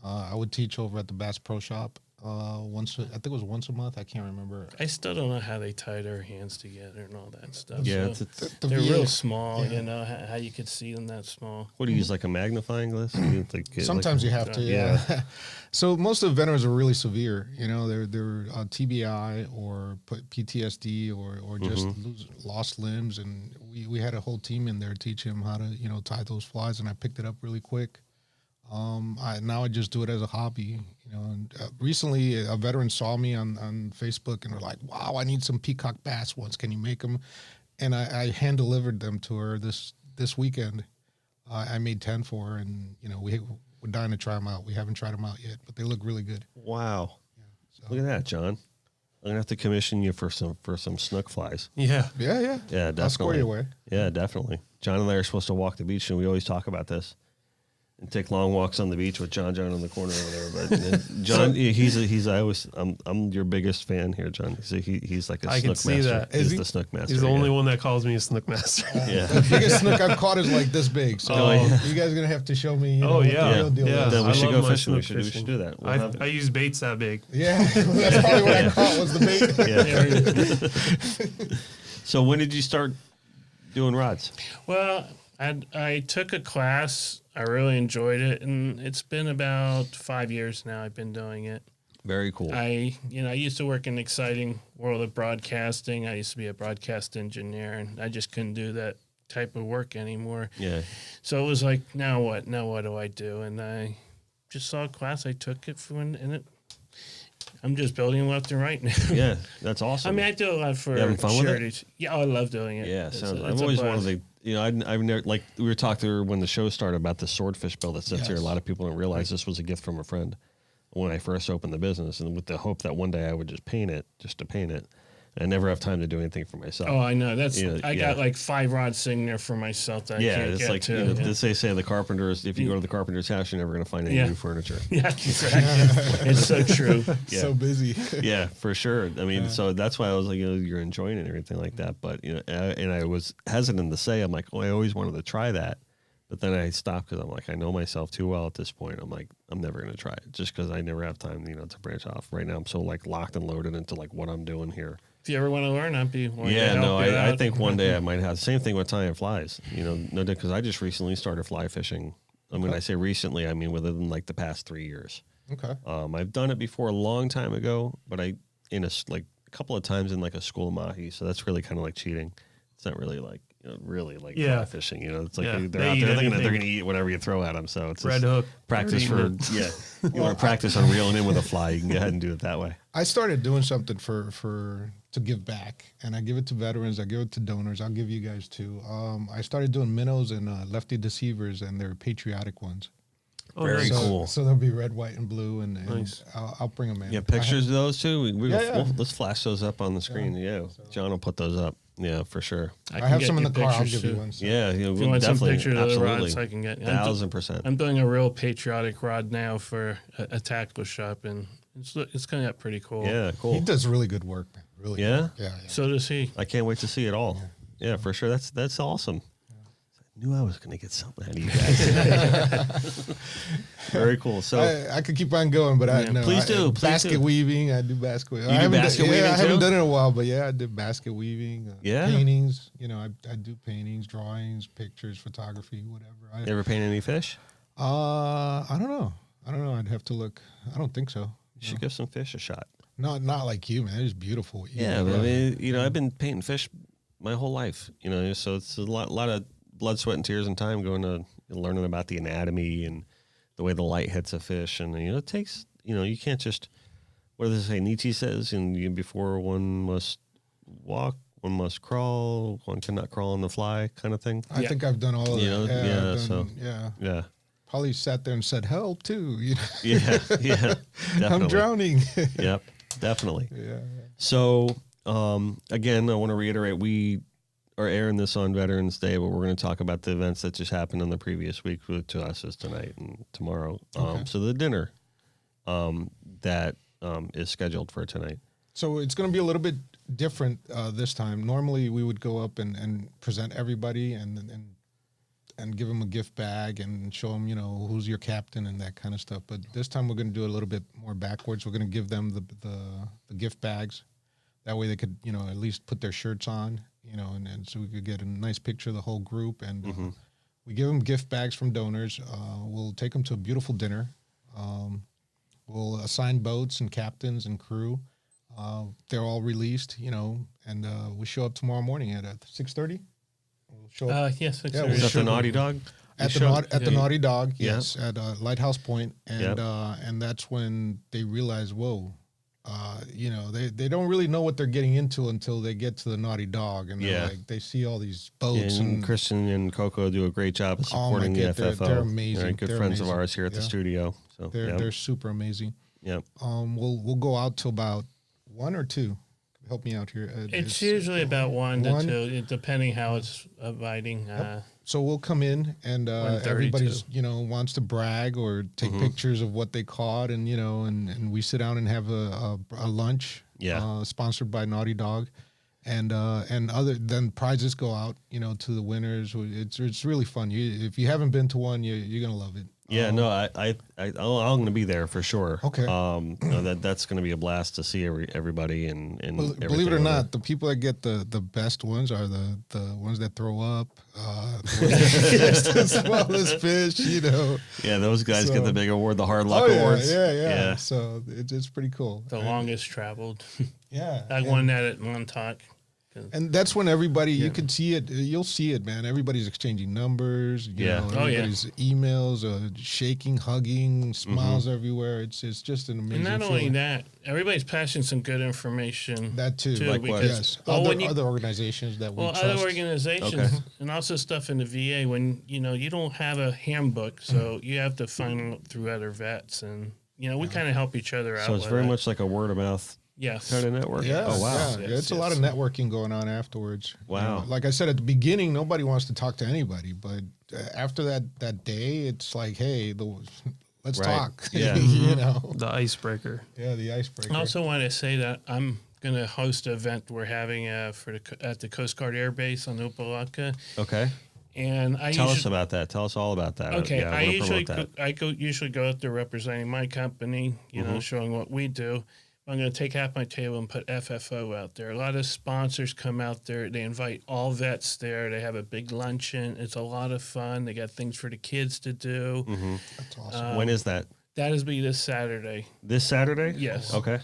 I would teach over at the Bass Pro Shop I think it was once a month. I can't remember. I still don't know how they tie their hands together and all that stuff. Yeah, So The they're VA real small. You know how you could see them that small. What do you use, like a magnifying glass? You think, Sometimes you have to, yeah. So most of the veterans are really severe. They're TBI or PTSD or just lost limbs, and we had a whole team in there teach him how to tie those flies, and I picked it up really quick. Now I just do it as a hobby. And recently a veteran saw me on Facebook and were like, "Wow, I need some peacock bass ones. Can you make them?" And I hand delivered them to her this weekend. I made 10 for her, and we're dying to try them out. We haven't tried them out yet, but they look really good. Wow. Look at that, John. I'm gonna have to commission you for some snook flies. Yeah. Yeah, Yeah, I'll score definitely. you away. Yeah, definitely. John and I are supposed to walk the beach, and we always talk about this. And take long walks on the beach with John in the corner over there. But John, I'm your biggest fan here, John. He's like a I can snook see master. that. He's Is he? the snook master. He's the only one that calls me a snook master. Yeah. The biggest snook I've caught is like this big. So Oh, yeah. you guys are gonna have to show me. Oh, what yeah. the real deal Yeah. is. Then we I should love go my fishing. We snook should do that. We'll have- I use baits that big. Yeah, that's probably what I caught was the bait. Yeah. So when did you start doing rods? Well, I took a class. I really enjoyed it, and it's been about 5 years now I've been doing it. Very cool. I used to work in the exciting world of broadcasting. I used to be a broadcast engineer, and I just couldn't do that type of work anymore. Yeah. So it was like, now what? Now what do I do? And I just saw a class. I took it I'm just building left and right now. Yeah, that's awesome. I mean, I do a lot for You having fun with it? charities. Yeah, I love doing it. Yeah, It's sounds. a- I've it's a always blast. wanted to. I've never, like we were talking to her when the show started about the swordfish bill that sits here. A Yes. lot of people don't realize this was a gift from a friend when I first opened the business, and with the hope that one day I would just paint it, I never have time to do anything for myself. Oh, I know. That's Yeah, I got like 5 rods sitting there for myself that I yeah, can't it's get like to. Yeah. they say the carpenters. If you go to the carpenter's house, you're never going to find any Yeah. new furniture. Yeah, exactly. It's so true. Yeah. So busy. Yeah, for sure. I mean, so that's why I was like, you're enjoying it and everything like that. But and I was hesitant to say, I'm like, I always wanted to try that, but then I stopped because I'm like, I know myself too well at this point. I'm like, I'm never going to try it just because I never have time, to branch off. Right now, I'm so like locked and loaded into like what I'm doing here. If you ever want to learn, I'd be willing to Yeah, help no, you I out. think one day I might have the same thing with tying flies. No, because I just recently started fly fishing. I mean, I say recently, I mean within like the past 3 years. Okay. I've done it before a long time ago, but a couple of times in like a school of mahi. So that's really kind of like cheating. It's not really like really like Yeah. fly fishing. It's like Yeah, they're they out eat there thinking that they're anything. going to eat whatever you throw at them. So it's Red just hook. practice They're for eating You want to practice on reeling in with a fly? You can go ahead and do it that way. I started doing something to give back, and I give it to veterans. I give it to donors. I'll give you guys too. I started doing minnows and lefty deceivers, and they're patriotic ones. Oh, Very nice. cool. So they'll be red, white, and blue, and Nice. I'll bring them in. Yeah, pictures of those too. Yeah. Let's flash those up on the screen. Yeah, John will put those up. Yeah, for sure. I can have get some in you the car. I'll pictures, give you too. one. So. Yeah, If you we'll want some definitely, pictures of the rods, absolutely, I can get. 1000%. I'm doing a real patriotic rod now for a tackle shop, and it's coming out pretty cool. Yeah, He cool. does really good work, man. Really. Yeah? Yeah. So does he. I can't wait to see it all. Yeah, for sure. That's awesome. I knew I was going to get something out of you guys. Very cool. So I could keep on going, but I no. Please do, please basket do. weaving. I do basket weaving. You do basket weaving I haven't too? done it in a while, but yeah, I did basket weaving. Yeah? Paintings. I do paintings, drawings, pictures, photography, whatever. you ever paint any fish? I don't know. I'd have to look. I don't think so. You should give some fish a shot. Not like you, man. It's beautiful. Yeah, but I mean, I've been painting fish my whole life. So it's a lot of blood, sweat, and tears and time going to learning about the anatomy and the way the light hits a fish, and it takes. You can't just. What does it say? Nietzsche says, before one must walk, one must crawl, one cannot crawl on the fly, kind of thing. I think I've done all of that. Yeah, I've so- done, yeah. Yeah, Probably sat there and said help too. yeah, yeah. Definitely. I'm drowning. Yep, definitely. yeah. So, again, I want to reiterate, we are airing this on Veterans Day, but we're going to talk about the events that just happened in the previous week to us is tonight and tomorrow. Okay. So the dinner that is scheduled for tonight. So it's going to be a little bit different this time. Normally, we would go up and present everybody and give them a gift bag and show them, who's your captain and that kind of stuff. But this time, we're going to do a little bit more backwards. We're going to give them the gift bags. That way, they could, at least put their shirts on, and so we could get a nice picture of the whole group. And we give them gift bags from donors. We'll take them to a beautiful dinner. We'll assign boats and captains and crew. They're all released, and we show up tomorrow morning at 6:30. We'll show up Yes, Yeah, Is that the Naughty Dog? at the Naughty Dog, yes, at Lighthouse Point, and Yep. And that's when they realize, whoa, they don't really know what they're getting into until they get to the Naughty Dog, and Yeah. they see all these boats And and Christian and Coco do a great job of Oh my supporting the God, FFO. they're amazing. They're good They're friends of amazing. ours here at the Yeah. studio. So they're super amazing. Yep. We'll go out till about 1 or 2. Help me out here. It's usually about 1 to 1? 2, depending how it's abiding. So we'll come in and 1:30 everybody's too. Wants to brag or take pictures of what they caught, and and we sit down and have a lunch. Yeah. Sponsored by Naughty Dog, and other then prizes go out to the winners. It's really fun. If you haven't been to one, you're gonna love it. Yeah, no, I'm going to be there for sure. Okay. That's going to be a blast to see everybody and Believe it everything or on not, the people that get the best ones are the ones that throw up, the ones that catch the smallest fish, Yeah, those guys So- get the big award, the Hard Luck Oh, yeah, Awards. yeah. So it's pretty cool. The longest traveled. Yeah. I won that at Montauk. And that's when everybody, you can see it. You'll see it, man. Everybody's exchanging numbers. Yeah. Oh, yeah. Everybody's emails, shaking, hugging, smiles everywhere. It's just an amazing. And not only feeling. that, everybody's passing some good information. That too. too, Likewise. because Yes. well, when you, Other organizations that we trust. other organizations Okay. and also stuff in the VA when you don't have a handbook, so you have to find through other vets, and we kind of help each other out. So it's with very it. much like a word of mouth yes. kind of network. Yeah. Oh, wow. Yeah. Yes, It's a lot of networking going on afterwards. Wow. Like I said at the beginning, nobody wants to talk to anybody, but after that day, it's like, hey, let's Right. talk. Yeah. The icebreaker. Yeah, the icebreaker. I also want to say that I'm going to host an event we're having at the Coast Guard Air Base on Upalaka, Okay. and I Tell us usually, about that. Tell us all about that. Okay, Yeah, I wanna usually promote that. usually go out there representing my company, showing what we do. I'm going to take half my table and put FFO out there. A lot of sponsors come out there. They invite all vets there. They have a big luncheon. It's a lot of fun. They got things for the kids to do. That's awesome. When is that? That is be this Saturday. This Saturday? Yes. Okay.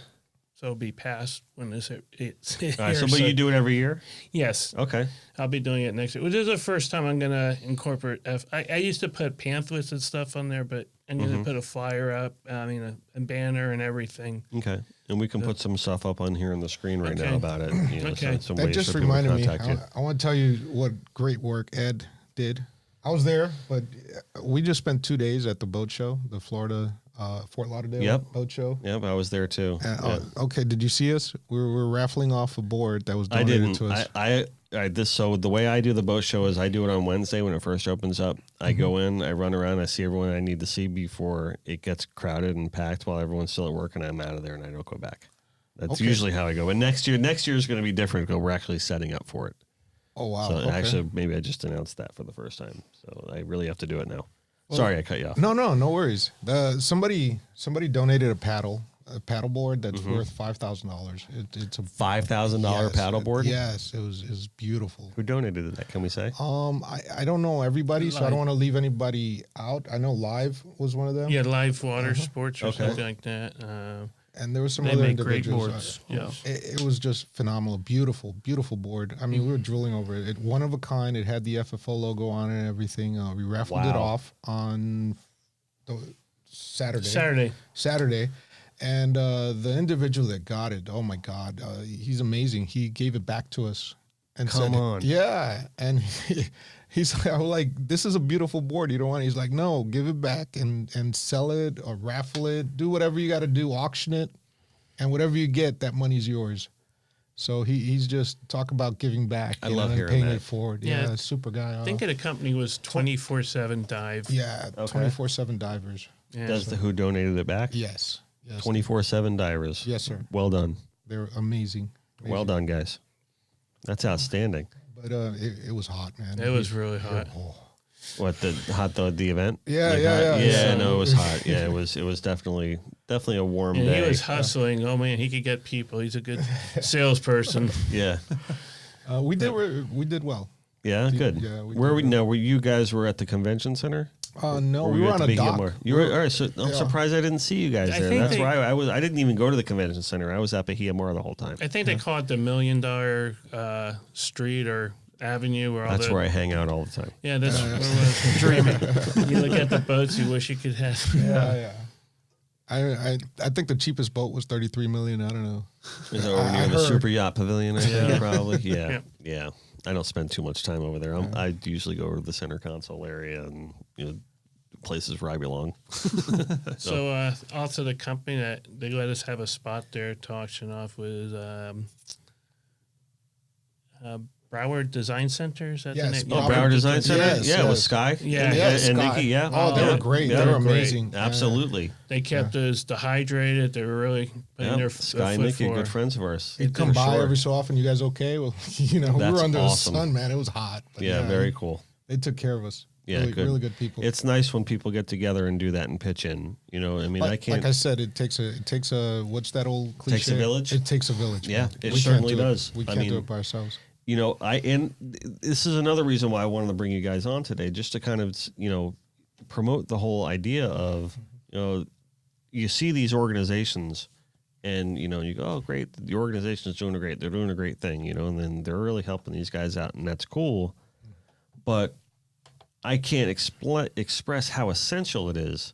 So it'll be past when it's All right. here. But you do it every year? Yes. Okay. I'll be doing it next year. Which is the first time I'm going to incorporate I used to put pamphlets and stuff on there, but I'm going to put a flyer up, a banner and everything. Okay. And we can put some stuff up on here on the screen right now Okay. about it. Okay. Some That ways just for people to reminded me. contact you. I want to tell you what great work Ed did. I was there, but we just spent 2 days at the boat show, the Florida Fort Lauderdale Yep. boat show. Yep, I was there too. Yeah. Okay, did you see us? We were raffling off a board that was I donated didn't. to us. So the way I do the boat show is I do it on Wednesday when it first opens up. I go in, I run around, I see everyone I need to see before it gets crowded and packed while everyone's still at work, and I'm out of there and I don't go back. That's Okay. usually how I go. But next year is going to be different because we're actually setting up for it. Oh wow! So okay. actually, maybe I just announced that for the first time. So I really have to do it now. Sorry, I cut you off. No worries. Somebody donated a paddle board that's worth $5,000. It's a $5,000 yes, paddle board. Yes, it was beautiful. Who donated that? Can we say? I don't know everybody, so I don't want to leave anybody out. I know Live was one of them. Yeah, live water sports or Okay. something like that. And there was some They other make great individuals. boards. Yeah. It was just phenomenal. Beautiful board. I mean, we were drilling over it. One of a kind. It had the FFO logo on it and everything. We raffled it Wow. off on the Saturday. And the individual that got it, oh my God, he's amazing. He gave it back to us and Come said, on. yeah. And he's like, I was like, this is a beautiful board. You don't want it? He's like, no, give it back and sell it or raffle it. Do whatever you got to do, auction it. And whatever you get, that money's yours. So he's just talk about giving back. I you love know, and hearing paying that. it forward. Yeah. Yeah, super guy. I think the company was 24/7 dive. yeah, Okay. 24/7 divers. Yeah. Does the who donated it back? Yes. Yes. 24/7 divers. Yes, sir. Well done. They're amazing. Well done, guys. That's outstanding. But it was hot, man. It was really hot. Oh. What the event? Yeah, Like yeah, hot? yeah. Yeah, no, it was hot. Yeah, it was definitely a warm And day. he was hustling. Oh man, he could get people. He's a good salesperson. Yeah. We did well. Yeah, good. Yeah, we Where did we well. now? Were you guys were at the convention center? No, Or we were at on the a Bahia dock. Mar? You were all right. So I'm Yeah. surprised I didn't see you guys I there. think That's they- where I was. I didn't even go to the convention center. I was at Bahia Mar the whole time. I think they call it the $1 Million Street or Avenue. Where all That's the, where I hang out all the time. Yeah, that's where I was dreaming. You look at the boats you wish you could have. Yeah. I think the cheapest boat was $33 million. I don't know. Is that over I near the heard. Super Yacht Pavilion? I think Yeah. probably. Yeah. Yeah. Yeah. I don't spend too much time over there. I usually go over to the center console area and places where I belong. So also the company that they let us have a spot there to auction off was Broward Design Center. Is that Yes, the name? Oh, Broward Design Center? Yes, yeah, with yes. Sky. Yeah. and, Yes, and Sky. Nikki, yeah. Oh, they yeah. were great. Yeah, they were great. amazing. Absolutely. They kept us dehydrated. They were really putting Yeah. their Sky and foot Nikki are forward. good friends of ours. They'd come For by sure. every so often. You guys okay? Well, we That's were under awesome. the sun, man. It was hot. But Yeah, very cool. They took care of us. Yeah, really, good. really good people. It's nice when people get together and do that and pitch in. I mean, I can't. Like I said, it takes a what's that old cliche? Takes a village? It takes a village. Yeah, man. it We can't certainly do does. We I can't do mean, it by ourselves. And this is another reason why I wanted to bring you guys on today, just to kind of, promote the whole idea of, you see these organizations and, you go, oh, great. The organization is doing they're doing a great thing, and then they're really helping these guys out and that's cool. But I can't express how essential it is,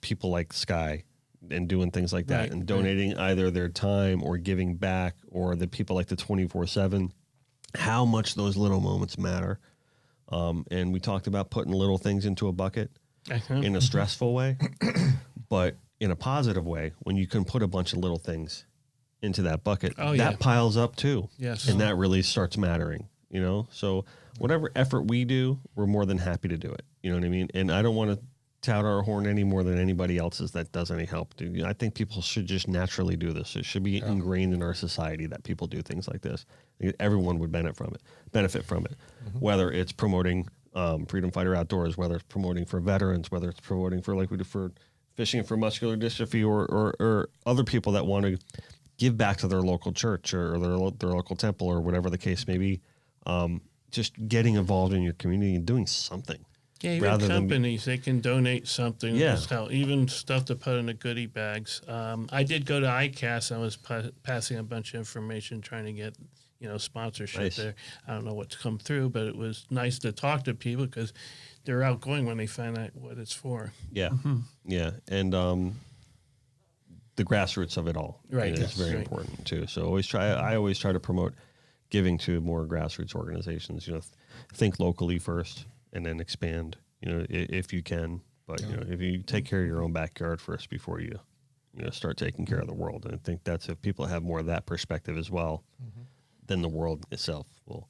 people like Sky and doing things like that Right, and donating either their time or giving back, or the people like the 24/7, how much those little moments matter. And we talked about putting little things into a bucket in a stressful way, but in a positive way, when you can put a bunch of little things into that bucket, that piles up too. Yes. And that really starts mattering, So whatever effort we do, we're more than happy to do it. You know what I mean? And I don't want to tout our horn any more than anybody else's that does any help. I think people should just naturally do this. It should be ingrained in our society that people do things like this. Everyone would benefit from it, whether it's promoting Freedom Fighter Outdoors, whether it's promoting for veterans, whether it's promoting for, like we do for fishing for muscular dystrophy, or other people that want to give back to their local church or their local temple or whatever the case may be. Just getting involved in your community and doing something. Yeah, even companies, they can donate something. Yeah. Even stuff to put in the goodie bags. I did go to ICAST. I was passing a bunch of information trying to get, sponsorship there. I don't know what's come through, but it was nice to talk to people because they're outgoing when they find out what it's for. Yeah. Yeah. And the grassroots of it all. Right. Is very important too. So I always try to promote giving to more grassroots organizations. Think locally first and then expand, if you can. But if you take care of your own backyard first before you start taking care of the world. And I think that's, if people have more of that perspective as well, then the world itself will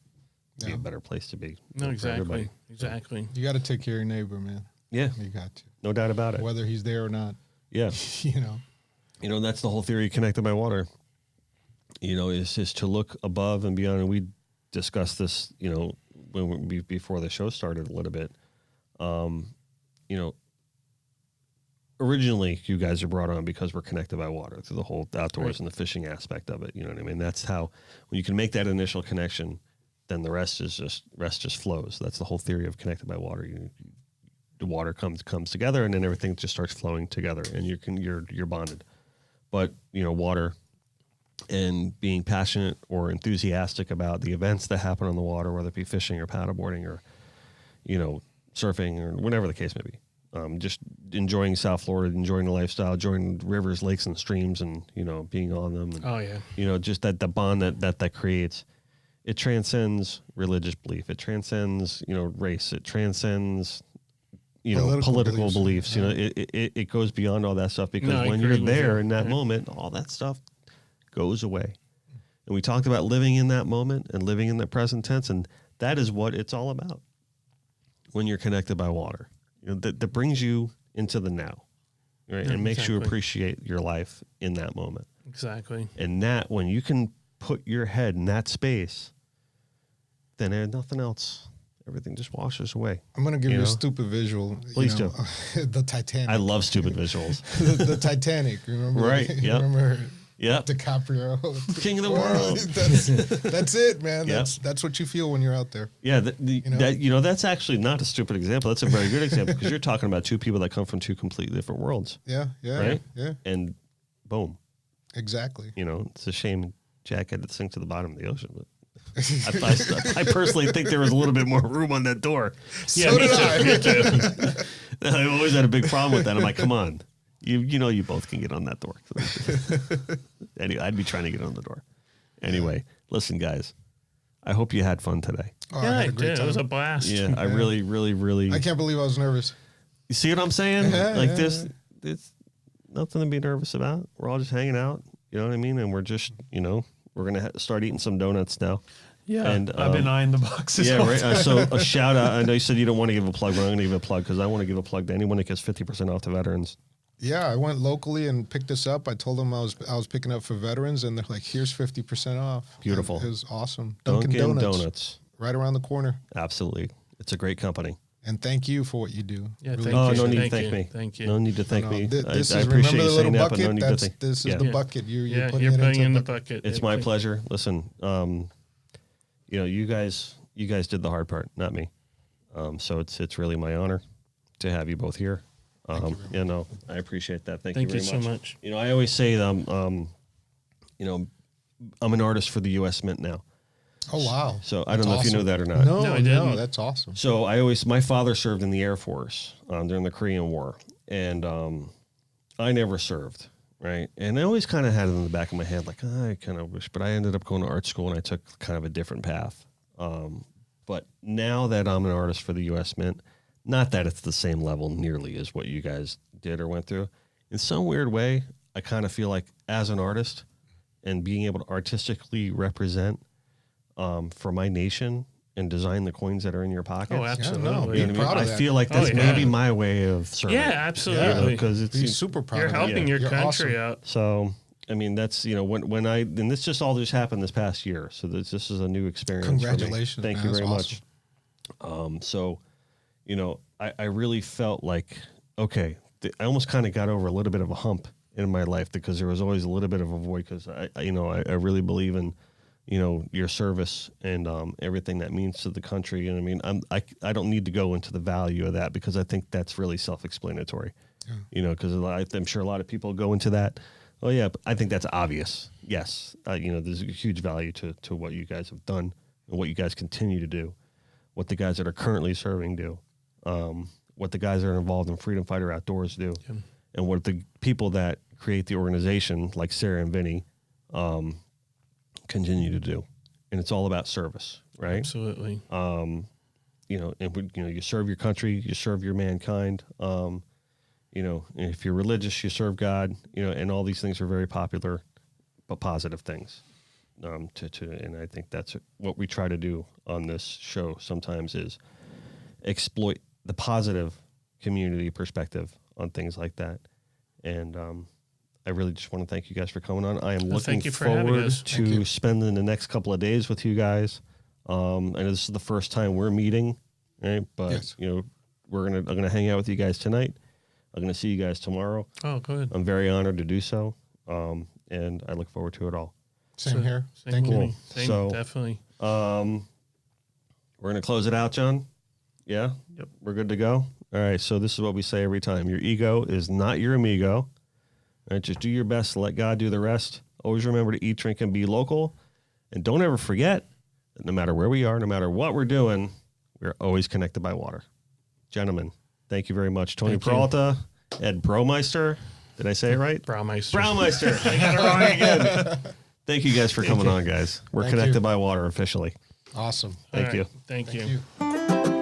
be a better place to be. No, for exactly. everybody. Exactly. You got to take care of your neighbor, man. Yeah. You got to. No doubt about it. Whether he's there or not. Yeah. That's the whole theory connected by water. Is to look above and beyond. And we discussed this, before the show started a little bit. Originally you guys are brought on because we're connected by water through the whole outdoors and the fishing aspect of it. You know what I mean? That's how, when you can make that initial connection, then the rest just flows. That's the whole theory of connected by water. The water comes together and then everything just starts flowing together and you're bonded. But, water and being passionate or enthusiastic about the events that happen on the water, whether it be fishing or paddleboarding or, surfing or whatever the case may be. Just enjoying South Florida, enjoying the lifestyle, enjoying rivers, lakes, and streams, and being on them. And, just that the bond that creates, it transcends religious belief. It transcends race. It transcends political beliefs. Yeah. It goes beyond all that stuff because when you're there in that moment, all that stuff goes away. And we talked about living in that moment and living in the present tense, and that is what it's all about. When you're connected by water, that brings you into the now. right? Yeah, And makes you exactly. appreciate your life in that moment. Exactly. And that, when you can put your head in that space, then there's nothing else. Everything just washes away. I'm gonna give You you a know? stupid visual. Please do. The Titanic. I love stupid visuals. the Titanic. Remember? Right, yep. Remember Yep. DiCaprio? King of the world. That's it, man. Yep. That's what you feel when you're out there. Yeah, know? that's actually not a stupid example. That's a very good example because you're talking about two people that come from two completely different worlds, Yeah. right? Yeah. And boom, Exactly. it's a shame Jack had to sink to the bottom of the ocean, but I personally think there was a little bit more room on that door. So did I. Me too. I've always had a big problem with that. I'm like, come on, you both can get on that door. Anyway, I'd be trying to get on the door. Anyway, listen, guys, I hope you had fun today. Oh, Yeah, I I had a great did. It time. was a blast. Yeah, I really, really, really. I can't believe I was nervous. You see what I'm saying? Yeah, Like yeah, this, it's nothing to be nervous about. We're all just hanging out. You know what I mean? And we're just, we're gonna start eating some donuts now. Yeah, And, I've been eyeing the boxes. Yeah, all right. the time. So a shout out. I know you said you don't want to give a plug, but I'm going to give a plug because I want to give a plug to anyone that gets 50% off to veterans. Yeah, I went locally and picked this up. I told them I was picking up for veterans, and they're like, "Here's 50% off." Beautiful. And it was awesome. Dunkin' Donuts. right around the corner. Absolutely, it's a great company. And thank you for what you do. Yeah, Really thank Oh, you. no need to Thank thank you. me. Thank you. No need to thank No, me. This I is appreciate remember you the saying little that, but bucket. no need to That's thank. this is Yeah. the bucket. You're Yeah, putting you're it putting into in the the bucket. It's my pleasure. Listen, you guys did the hard part, not me. So it's really my honor to have you both here. I appreciate that. Thank you Thank very you so much. I always say I'm an artist for the U.S. Mint now. Oh wow! So I don't know if you know that or not. No, No, I no, didn't. that's awesome. So my father served in the Air Force during the Korean War, and I never served, right? And I always kind of had it in the back of my head, like, I kind of wish, but I ended up going to art school and I took kind of a different path. But now that I'm an artist for the U.S. Mint, not that it's the same level nearly as what you guys did or went through, in some weird way, I kind of feel like as an artist and being able to artistically represent for my nation and design the coins that are in your pockets. Oh, absolutely. no, You know Be what I proud mean? of I that. feel like that's Oh, yeah. maybe my way of serving. Yeah, absolutely. Because it's Be super proud. You're of that. helping your You're country awesome. out. so. I mean, that's when I and this just all just happened this past year. So this is a new experience. Congratulations, For me. Thank man. you very That's much. So, I really felt like I almost kind of got over a little bit of a hump in my life because there was always a little bit of a void because I really believe in your service and everything that means to the country. And I mean, I don't need to go into the value of that because I think that's really self-explanatory. Because I'm sure a lot of people go into that. Oh yeah, but I think that's obvious. Yes, there's a huge value to what you guys have done and what you guys continue to do, what the guys that are currently serving do, what the guys that are involved in Freedom Fighter Outdoors do, and what the people that create the organization, like Sarah and Vinny, continue to do. And it's all about service, right? Absolutely. You serve your country, you serve your mankind. If you're religious, you serve God. And all these things are very popular, but positive things. And I think that's what we try to do on this show. Sometimes is exploit the positive community perspective on things like that. And I really just want to thank you guys for coming on. I am looking thank you for having forward us. to spending the next couple of days with you guys. I know this is the first time we're meeting, right? But Yes. I'm gonna hang out with you guys tonight. I'm gonna see you guys tomorrow. Oh, good. I'm very honored to do so, and I look forward to it all. Same here. Same Thank with you. me. So- Definitely. We're gonna close it out, John. Yeah. Yep. We're good to go. All right. So this is what we say every time: your ego is not your amigo. All right. Just do your best to let God do the rest. Always remember to eat, drink, and be local, and don't ever forget that no matter where we are, no matter what we're doing, we're always connected by water. Gentlemen, thank you very much. Tony Thank you. Peralta, Ed Bromeister. Did I say it right? Braumeister. Braumeister. I got it wrong again. Thank you guys for coming on, guys. We're Thank connected you. by water officially. Awesome. Thank All you. right. Thank you. Thank you.